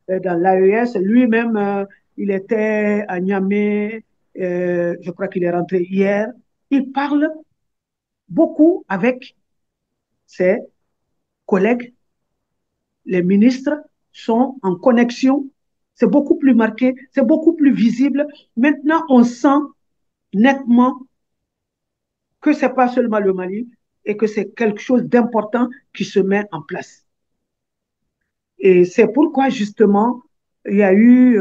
dans l'AES. Lui-même, il était à Niamey, je crois qu'il est rentré hier. Il parle beaucoup avec ses collègues. Les ministres sont en connexion. C'est beaucoup plus marqué, c'est beaucoup plus visible. Maintenant, on sent nettement que ce n'est pas seulement le Mali et que c'est quelque chose d'important qui se met en place. Et c'est pourquoi, justement, il y a eu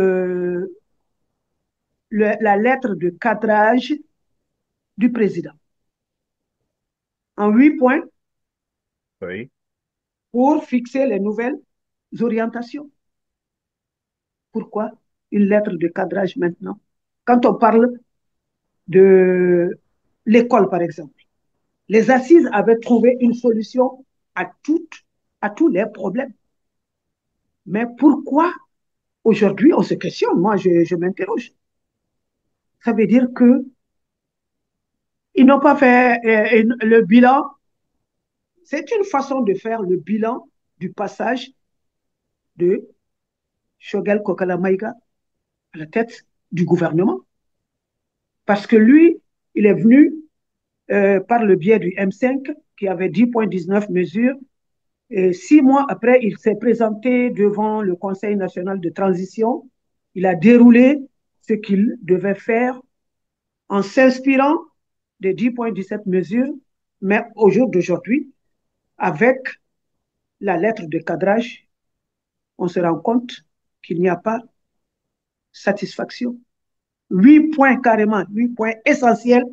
la lettre de cadrage du président en 8 points
Oui.
pour fixer les nouvelles orientations. Pourquoi une lettre de cadrage maintenant? Quand on parle de l'école, par exemple, les assises avaient trouvé une solution à tous les problèmes. Mais pourquoi aujourd'hui on se questionne? Moi, je m'interroge. Ça veut dire que ils n'ont pas fait le bilan. C'est une façon de faire le bilan du passage de Choguel Kokala Maïga à la tête du gouvernement. Parce que lui, il est venu par le biais du M5 qui avait 10,19 mesures. Et 6 mois après, il s'est présenté devant le Conseil national de transition. Il a déroulé ce qu'il devait faire en s'inspirant des 10,17 mesures, mais au jour d'aujourd'hui, avec la lettre de cadrage, on se rend compte qu'il n'y a pas satisfaction. 8 points carrément, 8 points essentiels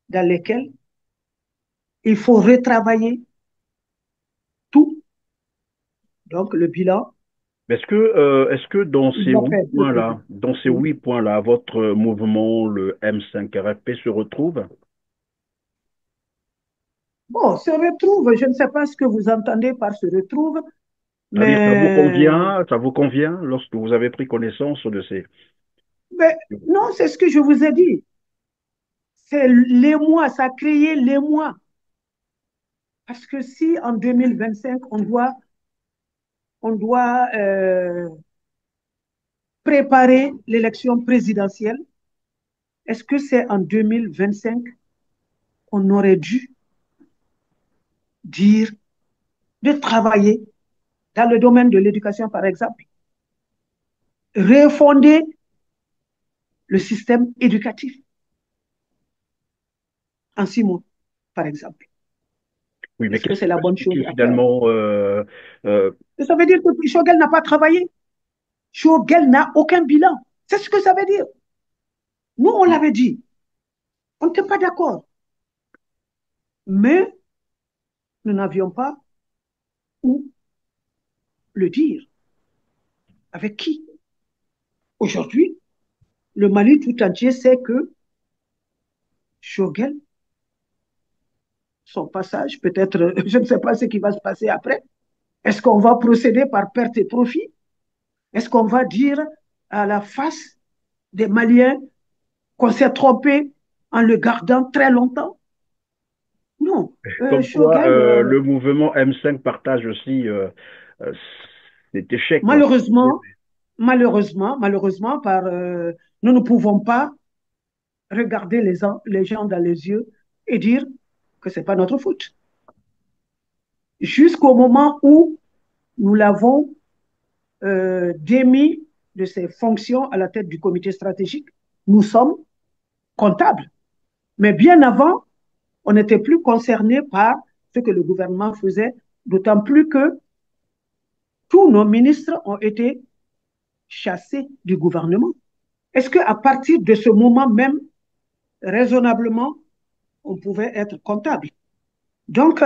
dans lesquels il faut retravailler tout. Donc, le bilan.
Est-ce que dans ces huit points-là, votre mouvement, le M5RFP, se retrouve?
Bon, se retrouve, je ne sais pas ce que vous entendez par se retrouve,
C'est-à-dire,
mais,
ça vous convient lorsque vous avez pris connaissance de ces...
mais non, c'est ce que je vous ai dit. C'est l'émoi, ça a créé l'émoi. Parce que si en 2025, on doit préparer l'élection présidentielle, est-ce que c'est en 2025 qu'on aurait dû dire de travailler dans le domaine de l'éducation, par exemple, refonder le système éducatif en 6 mois, par exemple?
Oui, mais
Est-ce que
qu'est-ce
c'est la bonne chose
qui
à faire?
finalement...
Ça veut dire que Shogel n'a pas travaillé. Shogel n'a aucun bilan. C'est ce que ça veut dire. Nous, on l'avait dit. On n'était pas d'accord. Mais nous n'avions pas où le dire. Avec qui? Aujourd'hui, le Mali tout entier sait que Shogel, son passage, peut-être, je ne sais pas ce qui va se passer après. Est-ce qu'on va procéder par perte et profit? Est-ce qu'on va dire à la face des Maliens qu'on s'est trompé en le gardant très longtemps? Non.
Comme quoi,
Shogel,
le mouvement M5 partage aussi euh, cet échec.
malheureusement, nous ne pouvons pas regarder les gens dans les yeux et dire que ce n'est pas notre faute. Jusqu'au moment où nous l'avons démis de ses fonctions à la tête du comité stratégique, nous sommes comptables. Mais bien avant, on n'était plus concerné par ce que le gouvernement faisait, d'autant plus que tous nos ministres ont été chassés du gouvernement. Est-ce qu'à partir de ce moment même, raisonnablement, on pouvait être comptable? Donc,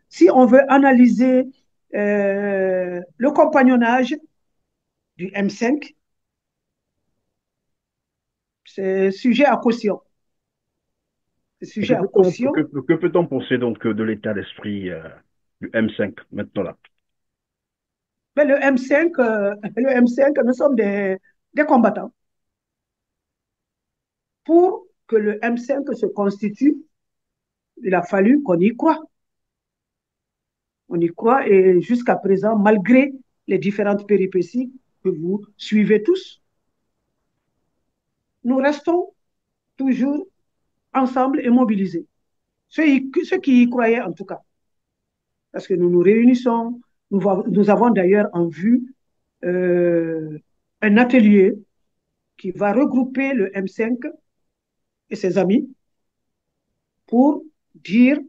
si on veut analyser le compagnonnage du M5, c'est sujet à caution. C'est
Et
sujet à caution.
que peut-on penser donc de l'état d'esprit du M5 maintenant là?
Mais le M5, nous sommes des combattants. Pour que le M5 se constitue, il a fallu qu'on y croit. On y croit et jusqu'à présent, malgré les différentes péripéties que vous suivez tous, nous restons toujours ensemble et mobilisés. Ceux qui y croyaient en tout cas. Parce que nous nous réunissons, nous avons d'ailleurs en vue un atelier qui va regrouper le M5 et ses amis pour dire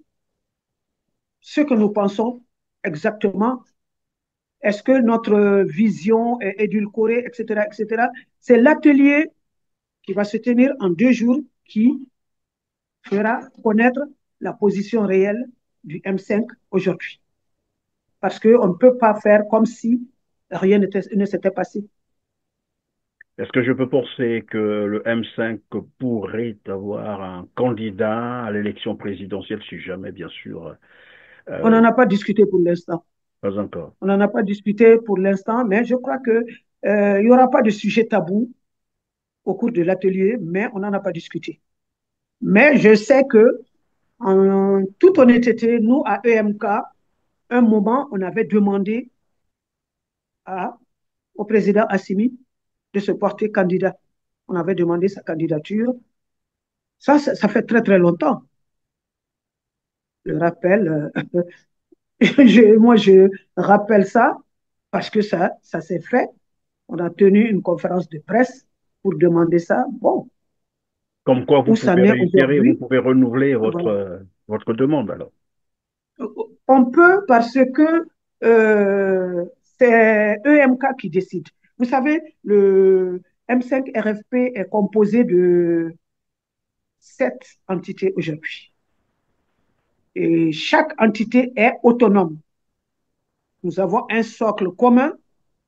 ce que nous pensons exactement. Est-ce que notre vision est édulcorée, etc., etc. C'est l'atelier qui va se tenir en 2 jours qui fera connaître la position réelle du M5 aujourd'hui. Parce qu'on ne peut pas faire comme si rien ne s'était passé.
Est-ce que je peux penser que le M5 pourrait avoir un candidat à l'élection présidentielle, si jamais, bien sûr,
On n'en a pas discuté pour l'instant.
pas encore.
On n'en a pas discuté pour l'instant, mais je crois qu'il n'y aura pas de sujet tabou au cours de l'atelier, mais on n'en a pas discuté. Mais je sais que, en toute honnêteté, nous, à EMK, un moment, on avait demandé au président Assimi de se porter candidat. On avait demandé sa candidature. Ça fait très, très longtemps. Je rappelle, moi, je rappelle ça parce que ça s'est fait. On a tenu une conférence de presse pour demander ça. Bon,
Comme quoi vous
où ça
pouvez
n'est
réitérer, vous
aujourd'hui?
pouvez renouveler
Voilà.
votre demande alors.
On peut parce que c'est EMK qui décide. Vous savez, M5 RFP est composé de 7 entités aujourd'hui. Et chaque entité est autonome. Nous avons un socle commun,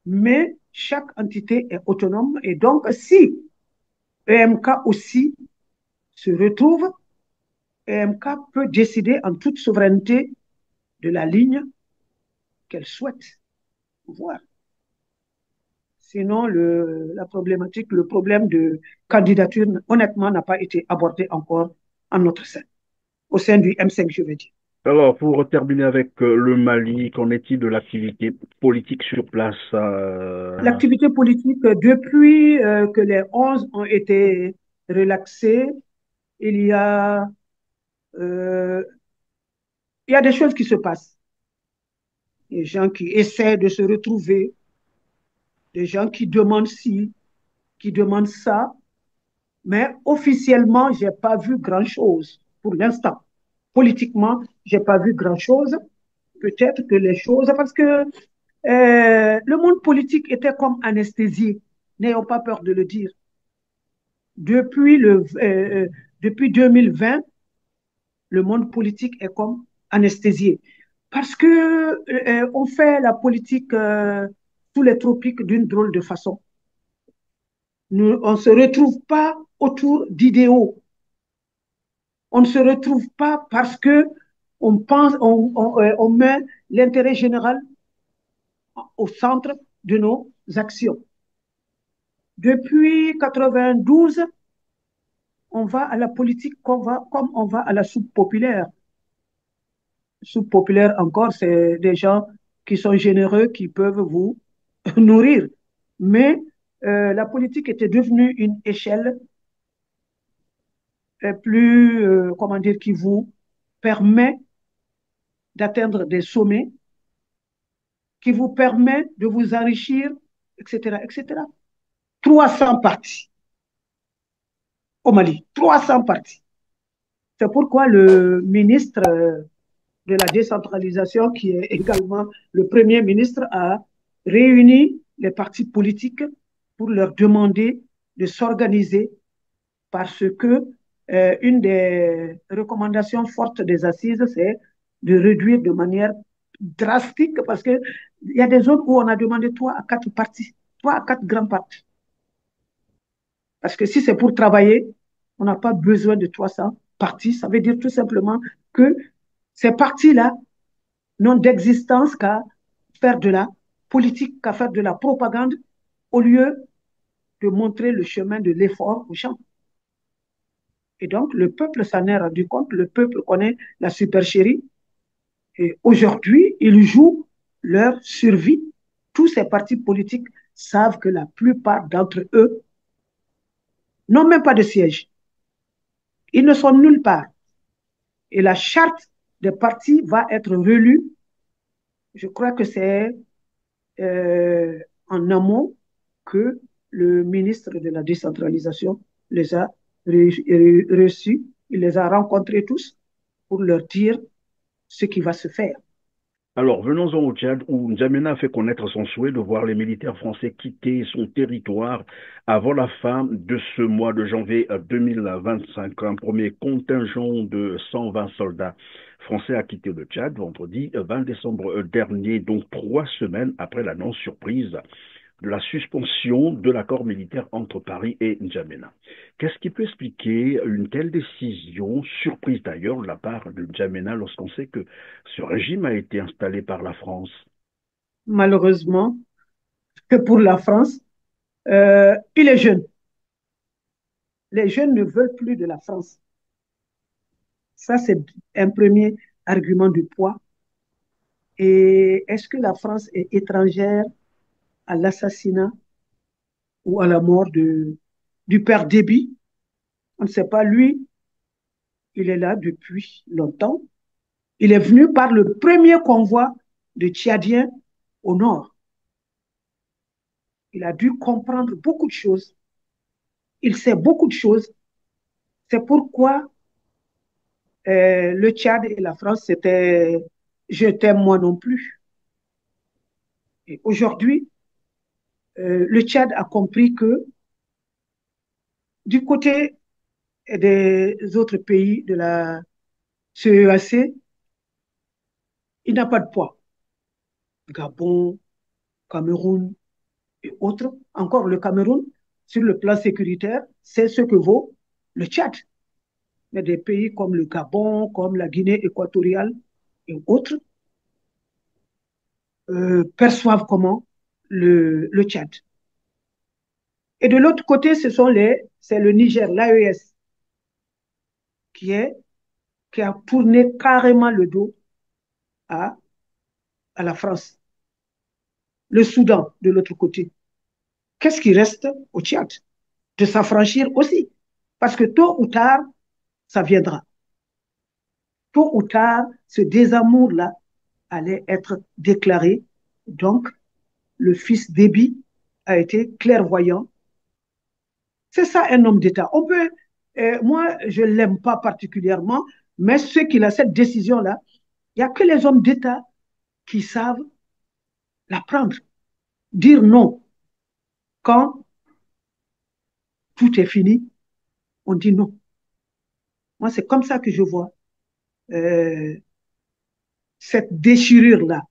mais chaque entité est autonome. Et donc, si EMK aussi se retrouve, EMK peut décider en toute souveraineté de la ligne qu'elle souhaite voir. Sinon, la problématique, le problème de candidature, honnêtement, n'a pas été abordé encore en notre sein, au sein du M5, je veux dire.
Alors, pour terminer avec le Mali, qu'en est-il de l'activité politique sur place?
L'activité politique, depuis que les 11 ont été relaxés, il y a, euh, il y a des choses qui se passent. Des gens qui essaient de se retrouver, des gens qui demandent ci, qui demandent ça, mais officiellement, je n'ai pas vu grand-chose pour l'instant. Politiquement, je n'ai pas vu grand-chose. Peut-être que les choses, parce que le monde politique était comme anesthésié, n'ayons pas peur de le dire. Depuis, depuis 2020, le monde politique est comme anesthésié. Parce que on fait la politique sous les tropiques d'une drôle de façon. On ne se retrouve pas autour d'idéaux. On ne se retrouve pas parce que on pense, on met l'intérêt général au centre de nos actions. Depuis 92, on va à la politique comme on va à la soupe populaire. Soupe populaire encore, c'est des gens qui sont généreux, qui peuvent vous nourrir. Mais la politique était devenue une échelle plus, comment dire, qui vous permet d'atteindre des sommets, qui vous permet de vous enrichir, etc., etc. 300 partis au Mali, 300 partis. C'est pourquoi le ministre de la décentralisation, qui est également le premier ministre, a réuni les partis politiques pour leur demander de s'organiser parce que une des recommandations fortes des assises, c'est de réduire de manière drastique parce qu'il y a des zones où on a demandé 3 à 4 partis, 3 à 4 grands partis. Parce que si c'est pour travailler, on n'a pas besoin de 300 partis. Ça veut dire tout simplement que ces partis-là n'ont d'existence qu'à faire de la politique, qu'à faire de la propagande au lieu de montrer le chemin de l'effort aux gens. Et donc, le peuple s'en est rendu compte, le peuple connaît la supercherie. Et aujourd'hui, ils jouent leur survie. Tous ces partis politiques savent que la plupart d'entre eux n'ont même pas de siège. Ils ne sont nulle part. Et la charte des partis va être relue. Je crois que c'est en amont que le ministre de la décentralisation les a reçus, il les a rencontrés tous pour leur dire ce qui va se faire.
Alors, venons-en au Tchad, où N'Djamena a fait connaître son souhait de voir les militaires français quitter son territoire avant la fin de ce mois de janvier 2025. Un premier contingent de 120 soldats français a quitté le Tchad vendredi 20 décembre dernier, donc 3 semaines après l'annonce surprise de la suspension de l'accord militaire entre Paris et N'Djamena. Qu'est-ce qui peut expliquer une telle décision, surprise d'ailleurs de la part de N'Djamena lorsqu'on sait que ce régime a été installé par la France?
Malheureusement, que pour la France, il est jeune. Les jeunes ne veulent plus de la France. Ça, c'est un premier argument du poids. Et est-ce que la France est étrangère à l'assassinat ou à la mort du père Déby? On ne sait pas. Lui, il est là depuis longtemps. Il est venu par le premier convoi de Tchadiens au nord. Il a dû comprendre beaucoup de choses. Il sait beaucoup de choses. C'est pourquoi le Tchad et la France, c'était je t'aime moi non plus. Et aujourd'hui, le Tchad a compris que du côté des autres pays de la CEAC, il n'a pas de poids. Gabon, Cameroun et autres. Encore le Cameroun, sur le plan sécuritaire, c'est ce que vaut le Tchad. Mais des pays comme le Gabon, comme la Guinée équatoriale et autres perçoivent comment le Tchad. Et de l'autre côté, c'est le Niger, l'AES, qui a tourné carrément le dos à la France. Le Soudan, de l'autre côté. Qu'est-ce qui reste au Tchad? De s'affranchir aussi. Parce que tôt ou tard, ça viendra. Tôt ou tard, ce désamour-là allait être déclaré. Donc, le fils d'Ébi a été clairvoyant. C'est ça un homme d'État. Moi, je ne l'aime pas particulièrement, mais ceux qui ont cette décision-là, il n'y a que les hommes d'État qui savent la prendre. Dire non. Quand tout est fini, on dit non. Moi, c'est comme ça que je vois cette déchirure-là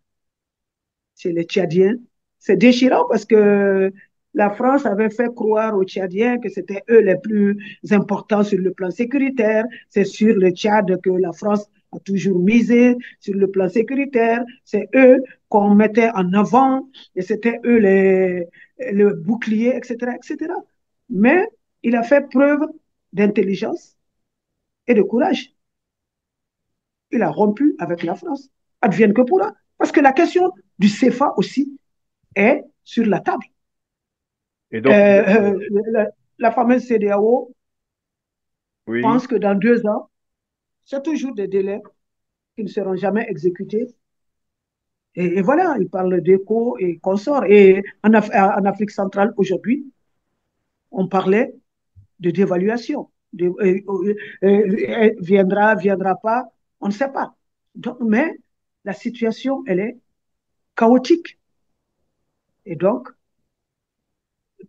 chez les Tchadiens. C'est déchirant parce que la France avait fait croire aux Tchadiens que c'était eux les plus importants sur le plan sécuritaire. C'est sur le Tchad que la France a toujours misé sur le plan sécuritaire. C'est eux qu'on mettait en avant et c'était eux le bouclier, etc., etc. Mais il a fait preuve d'intelligence et de courage. Il a rompu avec la France. Advienne que pourra. Parce que la question du CFA aussi est sur la table.
Et donc,
la fameuse CEDEAO
oui.
pense que dans 2 ans, c'est toujours des délais qui ne seront jamais exécutés. Et voilà, il parle d'éco et consorts. Et en Afrique centrale, aujourd'hui, on parlait de dévaluation. Viendra pas, on ne sait pas. Donc, mais la situation, elle est chaotique. Et donc,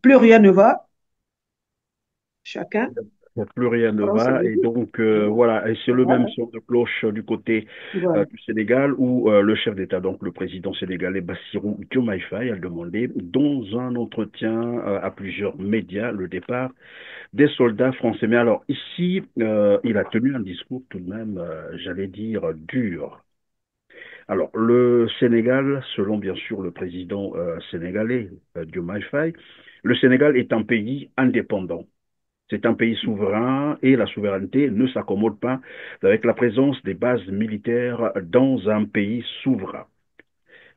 plus rien ne va. Chacun.
Plus rien ne va. Et donc, voilà, et c'est le même son de cloche du côté du Sénégal où le chef d'État, donc le président sénégalais Bassirou Diomaye Faye, a demandé dans un entretien à plusieurs médias le départ des soldats français. Mais alors, ici, il a tenu un discours tout de même, j'allais dire, dur. Alors, le Sénégal, selon bien sûr le président sénégalais Diomaye Faye, le Sénégal est un pays indépendant. C'est un pays souverain et la souveraineté ne s'accommode pas avec la présence des bases militaires dans un pays souverain.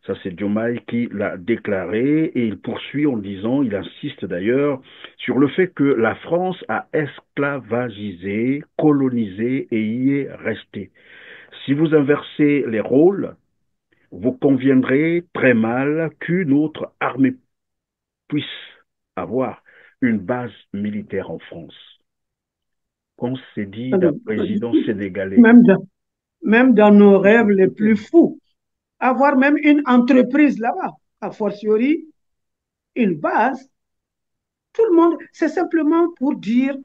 Ça, c'est Diomaye qui l'a déclaré et il poursuit en disant, il insiste d'ailleurs, sur le fait que la France a esclavagisé, colonisé et y est restée. Si vous inversez les rôles, vous conviendrez très mal qu'une autre armée puisse avoir une base militaire en France. Qu'on s'est dit d'un président sénégalais.
Même dans nos rêves les plus fous, avoir même une entreprise là-bas, a fortiori une base, tout le monde, c'est simplement pour dire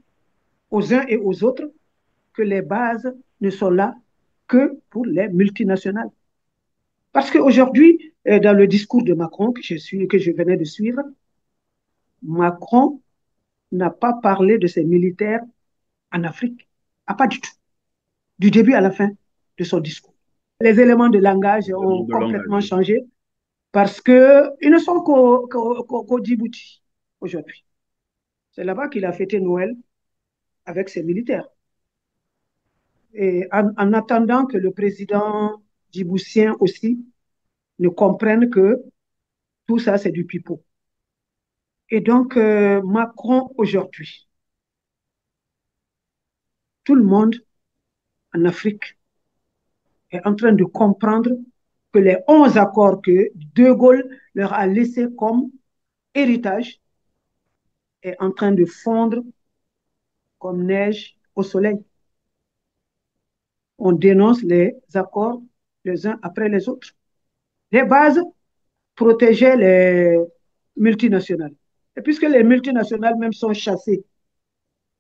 aux uns et aux autres que les bases ne sont là que pour les multinationales. Parce qu'aujourd'hui, dans le discours de Macron que je venais de suivre, Macron n'a pas parlé de ses militaires en Afrique. Ah, pas du tout. Du début à la fin de son discours. Les éléments de langage ont complètement changé parce qu'ils ne sont qu'au Djibouti aujourd'hui. C'est là-bas qu'il a fêté Noël avec ses militaires. Et en attendant que le président djiboutien aussi ne comprenne que tout ça, c'est du pipeau. Et donc, Macron aujourd'hui, tout le monde en Afrique est en train de comprendre que les 11 accords que De Gaulle leur a laissés comme héritage est en train de fondre comme neige au soleil. On dénonce les accords les uns après les autres. Les bases protégeaient les multinationales. Et puisque les multinationales même sont chassées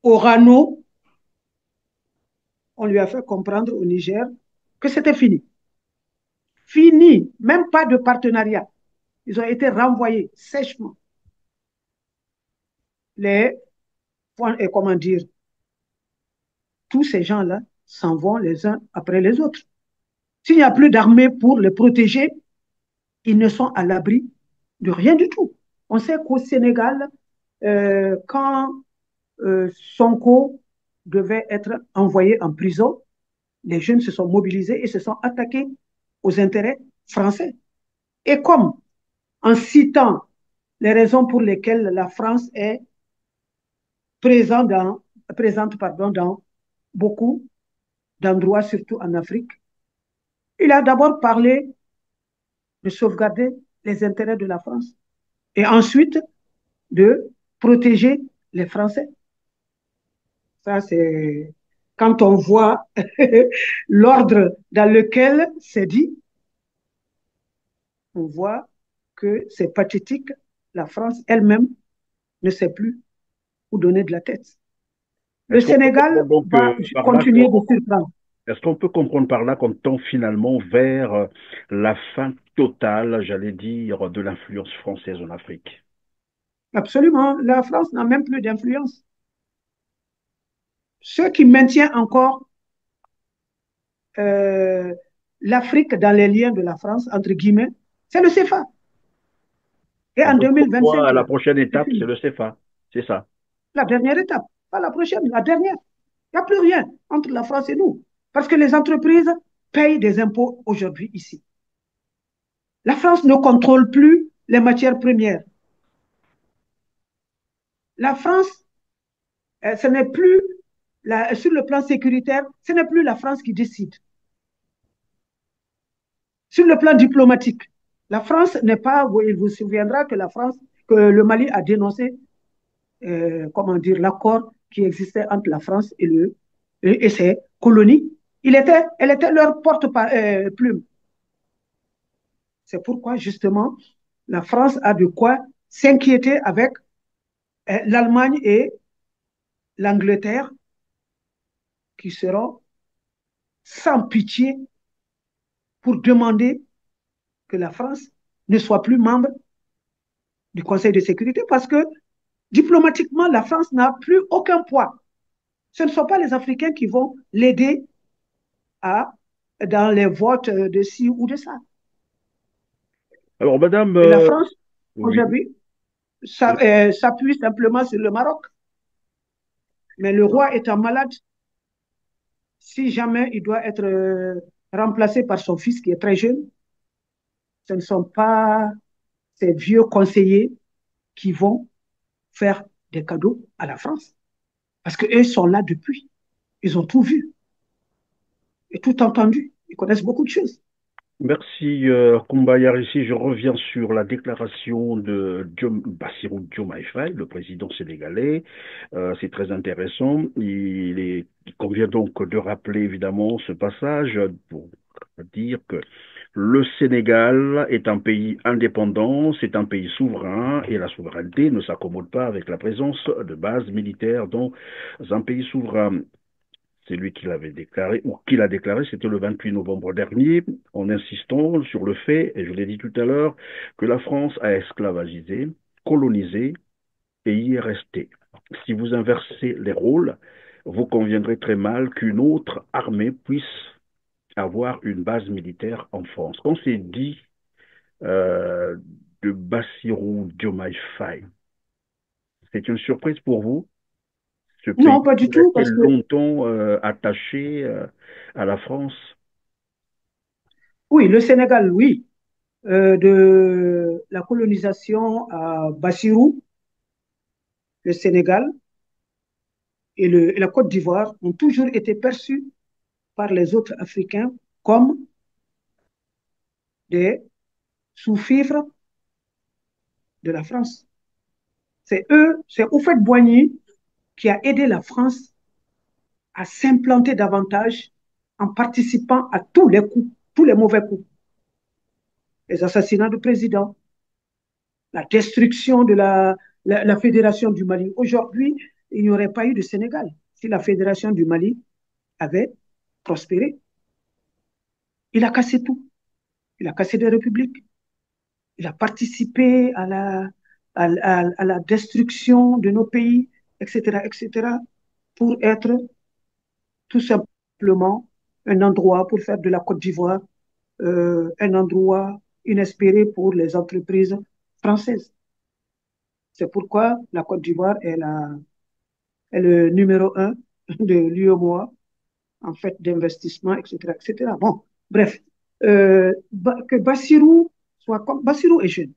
Orano, on lui a fait comprendre au Niger que c'était fini. Fini, même pas de partenariat. Ils ont été renvoyés sèchement. Les, comment dire, tous ces gens-là s'en vont les uns après les autres. S'il n'y a plus d'armée pour les protéger, ils ne sont à l'abri de rien du tout. On sait qu'au Sénégal, quand Sonko devait être envoyé en prison, les jeunes se sont mobilisés et se sont attaqués aux intérêts français. Et comme, en citant les raisons pour lesquelles la France est présente dans beaucoup d'endroits, surtout en Afrique, il a d'abord parlé de sauvegarder les intérêts de la France et ensuite de protéger les Français. Ça, c'est quand on voit l'ordre dans lequel c'est dit, on voit que c'est pathétique. La France elle-même ne sait plus où donner de la tête. Le Sénégal va continuer de surprendre.
Est-ce qu'on peut comprendre par là qu'on tend finalement vers la fin totale, j'allais dire, de l'influence française en Afrique?
Absolument. La France n'a même plus d'influence. Ce qui maintient encore l'Afrique dans les liens de la France, entre guillemets, c'est le CFA. Et en 2025...
La prochaine étape, c'est le CFA. C'est ça.
La dernière étape. Pas la prochaine, la dernière. Il n'y a plus rien entre la France et nous. Parce que les entreprises payent des impôts aujourd'hui ici. La France ne contrôle plus les matières premières. La France, ce n'est plus, sur le plan sécuritaire, ce n'est plus la France qui décide. Sur le plan diplomatique, la France n'est pas, il vous souviendra que que le Mali a dénoncé, comment dire, l'accord qui existait entre la France et ses colonies. Elle était leur porte-plume. C'est pourquoi, justement, la France a de quoi s'inquiéter avec l'Allemagne et l'Angleterre, qui seront sans pitié pour demander que la France ne soit plus membre du Conseil de sécurité, parce que diplomatiquement, la France n'a plus aucun poids. Ce ne sont pas les Africains qui vont l'aider dans les votes de ci ou de ça.
Alors, madame...
Et la France, aujourd'hui, s'appuie simplement sur le Maroc. Mais le roi étant malade, si jamais il doit être remplacé par son fils qui est très jeune, ce ne sont pas ces vieux conseillers qui vont faire des cadeaux à la France. Parce qu'eux sont là depuis. Ils ont tout vu et tout entendu. Ils connaissent beaucoup de choses.
Merci, Koumba Yarissi. Je reviens sur la déclaration de Bassirou Diomaye Faye, le président sénégalais. C'est très intéressant. Il convient donc de rappeler évidemment ce passage pour dire que le Sénégal est un pays indépendant, c'est un pays souverain et la souveraineté ne s'accommode pas avec la présence de bases militaires dans un pays souverain. C'est lui qui l'avait déclaré, ou qui l'a déclaré, c'était le 28 novembre dernier, en insistant sur le fait, et je l'ai dit tout à l'heure, que la France a esclavagisé, colonisé et y est restée. Si vous inversez les rôles, vous conviendrez très mal qu'une autre armée puisse avoir une base militaire en France. Quand c'est dit de Bassirou Diomaye Faye, c'est une surprise pour vous? Ce pays
Non, pas du tout.
Parce que longtemps attaché à la France.
Oui, le Sénégal, oui. De la colonisation à Bassirou, le Sénégal et la Côte d'Ivoire ont toujours été perçus par les autres Africains comme des sous-fifres de la France. C'est Houphouët-Boigny qui a aidé la France à s'implanter davantage en participant à tous les coups, tous les mauvais coups. Les assassinats de présidents, la destruction de la Fédération du Mali. Aujourd'hui, il n'y aurait pas eu de Sénégal si la Fédération du Mali avait prospéré. Il a cassé tout. Il a cassé des républiques. Il a participé à la destruction de nos pays, etc., pour être tout simplement un endroit pour faire de la Côte d'Ivoire un endroit inespéré pour les entreprises françaises. C'est pourquoi la Côte d'Ivoire est le numéro un de l'UEMOA en fait d'investissement, etc. Bon, bref, que Bassirou soit comme Bassirou est jeune,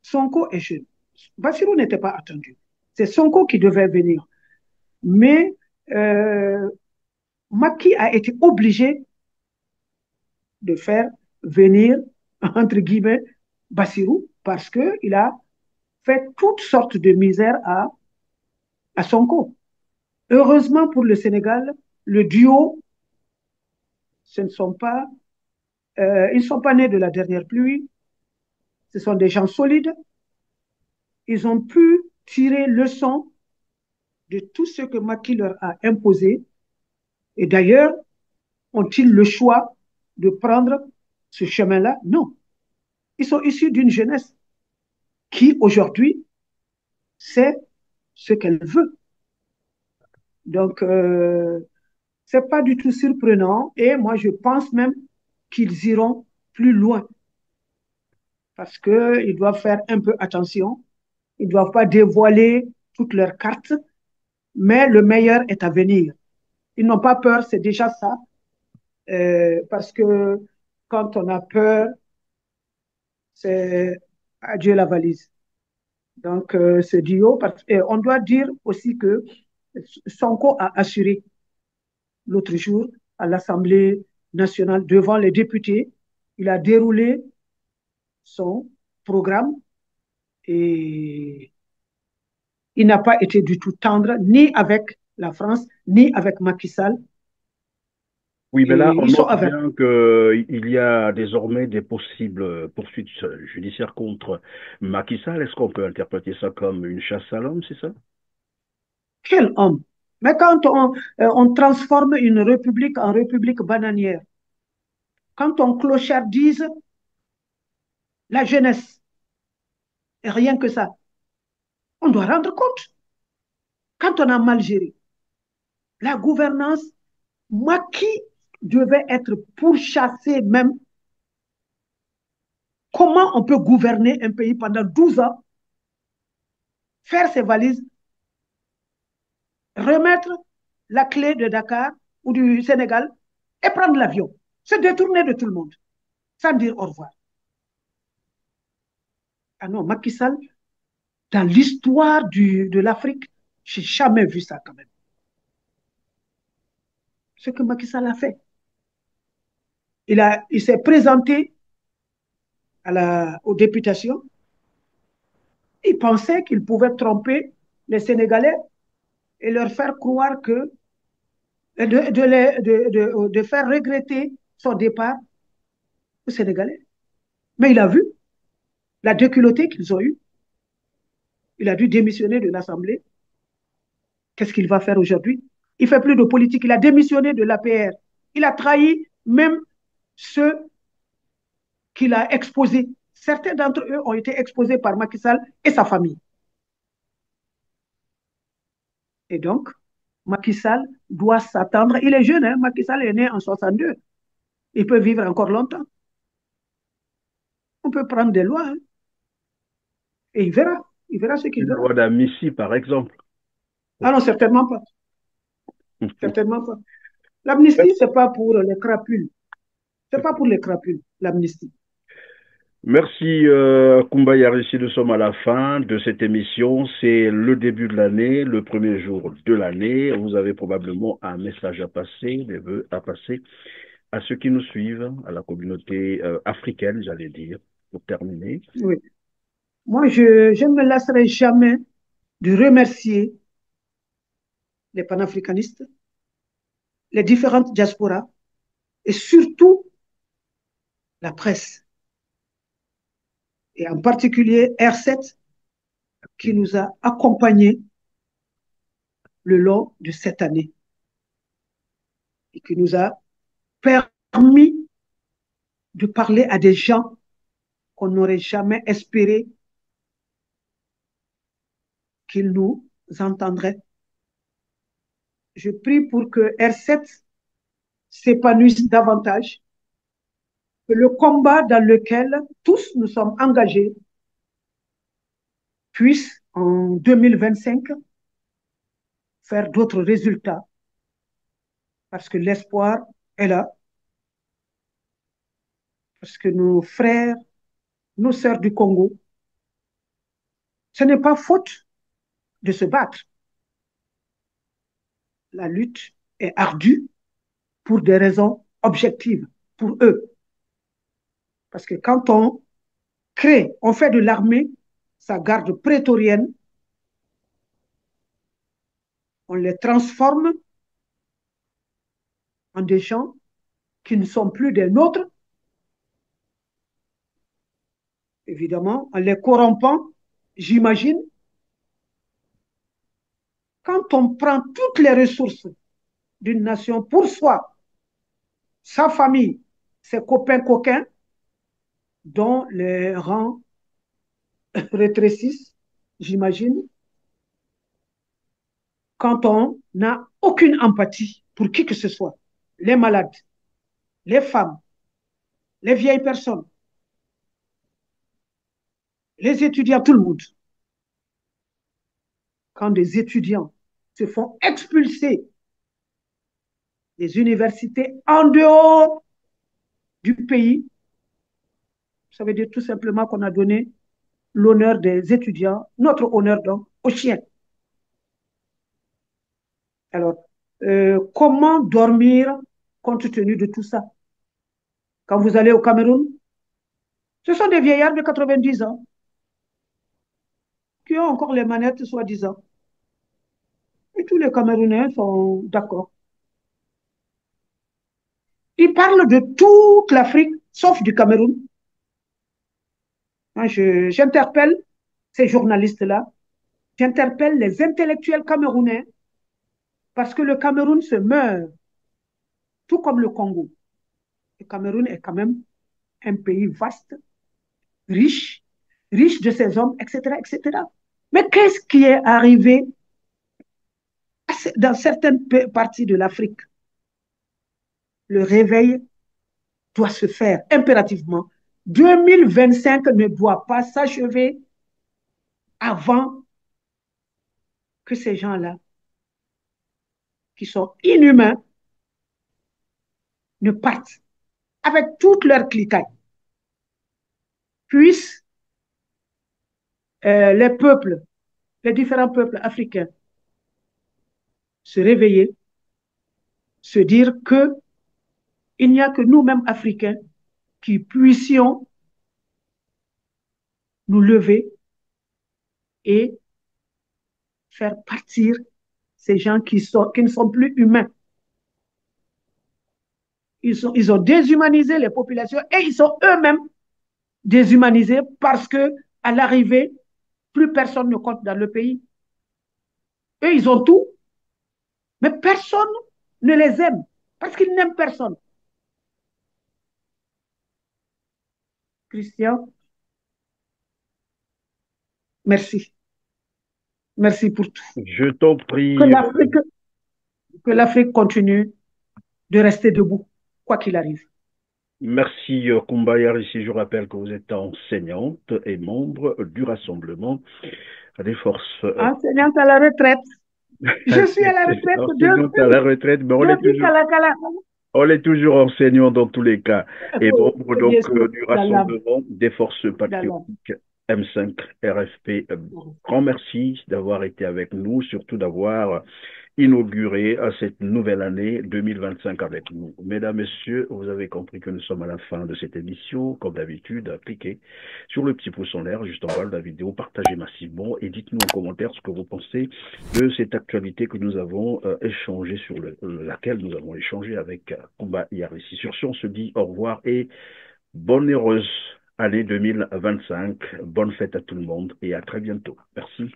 Sonko est jeune. Bassirou n'était pas attendu. C'est Sonko qui devait venir. Mais Macky a été obligé de faire venir, entre guillemets, Bassirou parce qu'il a fait toutes sortes de misères à Sonko. Heureusement pour le Sénégal, le duo, ils ne sont pas nés de la dernière pluie, ce sont des gens solides, ils ont pu tirer leçon de tout ce que Macky leur a imposé, et d'ailleurs, ont-ils le choix de prendre ce chemin-là? Non. Ils sont issus d'une jeunesse qui, aujourd'hui, sait ce qu'elle veut. Donc, c'est pas du tout surprenant et moi, je pense même qu'ils iront plus loin parce qu'ils doivent faire un peu attention. Ils ne doivent pas dévoiler toutes leurs cartes, mais le meilleur est à venir. Ils n'ont pas peur, c'est déjà ça, parce que quand on a peur, c'est adieu la valise. Donc, ce duo, on doit dire aussi que Sonko a assuré l'autre jour à l'Assemblée nationale devant les députés. Il a déroulé son programme et il n'a pas été du tout tendre ni avec la France, ni avec Macky Sall.
Oui, mais là,
Et
on
ils sont
note
avec.
bien qu'il y a désormais des possibles poursuites judiciaires contre Macky Sall. Est-ce qu'on peut interpréter ça comme une chasse à l'homme, c'est ça?
Quel homme! Mais quand on transforme une république en république bananière, quand on clochardise la jeunesse, et rien que ça, on doit rendre compte. Quand on a mal géré la gouvernance, Macky devait être pourchassé même. Comment on peut gouverner un pays pendant 12 ans, faire ses valises, remettre la clé de Dakar ou du Sénégal et prendre l'avion, se détourner de tout le monde, sans dire au revoir. Ah non, Macky Sall, dans l'histoire de l'Afrique, je n'ai jamais vu ça quand même. Ce que Macky Sall a fait. Il s'est présenté aux députations. Il pensait qu'il pouvait tromper les Sénégalais et leur faire croire que, de faire regretter son départ aux Sénégalais. Mais il a vu la déculottée qu'ils ont eue. Il a dû démissionner de l'Assemblée. Qu'est-ce qu'il va faire aujourd'hui? Il ne fait plus de politique. Il a démissionné de l'APR. Il a trahi même ceux qu'il a exposés. Certains d'entre eux ont été exposés par Macky Sall et sa famille. Et donc, Macky Sall doit s'attendre. Il est jeune, hein? Macky Sall est né en 62. Il peut vivre encore longtemps. On peut prendre des lois, hein? Et il verra. Il verra ce qu'il
Une
verra.
loi d'amnistie, par exemple.
Ah non, certainement pas. Certainement pas. L'amnistie, ce n'est pas pour les crapules. Ce n'est pas pour les crapules, l'amnistie.
Merci Koumba Yarissi, nous sommes à la fin de cette émission. C'est le début de l'année, le premier jour de l'année. Vous avez probablement un message à passer, des vœux à passer à ceux qui nous suivent, à la communauté africaine, j'allais dire, pour terminer.
Oui. Moi, je ne me lasserai jamais de remercier les panafricanistes, les différentes diasporas et surtout la presse. Et en particulier R7 qui nous a accompagnés le long de cette année et qui nous a permis de parler à des gens qu'on n'aurait jamais espéré qu'ils nous entendraient. Je prie pour que R7 s'épanouisse davantage, que le combat dans lequel tous nous sommes engagés puisse, en 2025, faire d'autres résultats, parce que l'espoir est là, parce que nos frères, nos sœurs du Congo, ce n'est pas faute de se battre. La lutte est ardue pour des raisons objectives, pour eux. Parce que quand on crée, on fait de l'armée sa garde prétorienne, on les transforme en des gens qui ne sont plus des nôtres, évidemment, en les corrompant, j'imagine. Quand on prend toutes les ressources d'une nation pour soi, sa famille, ses copains coquins, dont les rangs rétrécissent, j'imagine, quand on n'a aucune empathie pour qui que ce soit, les malades, les femmes, les vieilles personnes, les étudiants, tout le monde. Quand des étudiants se font expulser des universités en dehors du pays, ça veut dire tout simplement qu'on a donné l'honneur des étudiants, notre honneur donc, aux chiens. Alors, comment dormir compte tenu de tout ça? Quand vous allez au Cameroun, ce sont des vieillards de 90 ans qui ont encore les manettes, soi-disant. Et tous les Camerounais sont d'accord. Ils parlent de toute l'Afrique, sauf du Cameroun. J'interpelle ces journalistes-là, j'interpelle les intellectuels camerounais, parce que le Cameroun se meurt, tout comme le Congo. Le Cameroun est quand même un pays vaste, riche, riche de ses hommes, etc., etc. Mais qu'est-ce qui est arrivé dans certaines parties de l'Afrique? Le réveil doit se faire impérativement. 2025 ne doit pas s'achever avant que ces gens-là, qui sont inhumains, ne partent avec toute leur cliquette, puissent les peuples, les différents peuples africains se réveiller, se dire que il n'y a que nous-mêmes Africains qui puissions nous lever et faire partir ces gens qui ne sont plus humains. Ils ont déshumanisé les populations et ils sont eux-mêmes déshumanisés parce que à l'arrivée, plus personne ne compte dans le pays. Eux, ils ont tout, mais personne ne les aime parce qu'ils n'aiment personne. Christian, merci. Merci pour tout.
Je t'en prie.
Que l'Afrique continue de rester debout, quoi qu'il arrive.
Merci Kumba Yarissi. Je rappelle que vous êtes enseignante et membre du Rassemblement des forces.
Enseignante à la retraite. Je suis à la retraite
enseignante à la retraite, mais on est toujours enseignant dans tous les cas. Et membre donc du Rassemblement des forces patriotiques M5 RFP. Grand merci d'avoir été avec nous, surtout d'avoir inauguré cette nouvelle année 2025 avec nous. Mesdames, Messieurs, vous avez compris que nous sommes à la fin de cette émission. Comme d'habitude, cliquez sur le petit pouce en l'air juste en bas de la vidéo, partagez massivement et dites-nous en commentaire ce que vous pensez de cette actualité que nous avons échangée, sur laquelle nous avons échangé avec Kumba Yarissi. Sur ce, on se dit au revoir et bonne et heureuse année 2025. Bonne fête à tout le monde et à très bientôt. Merci.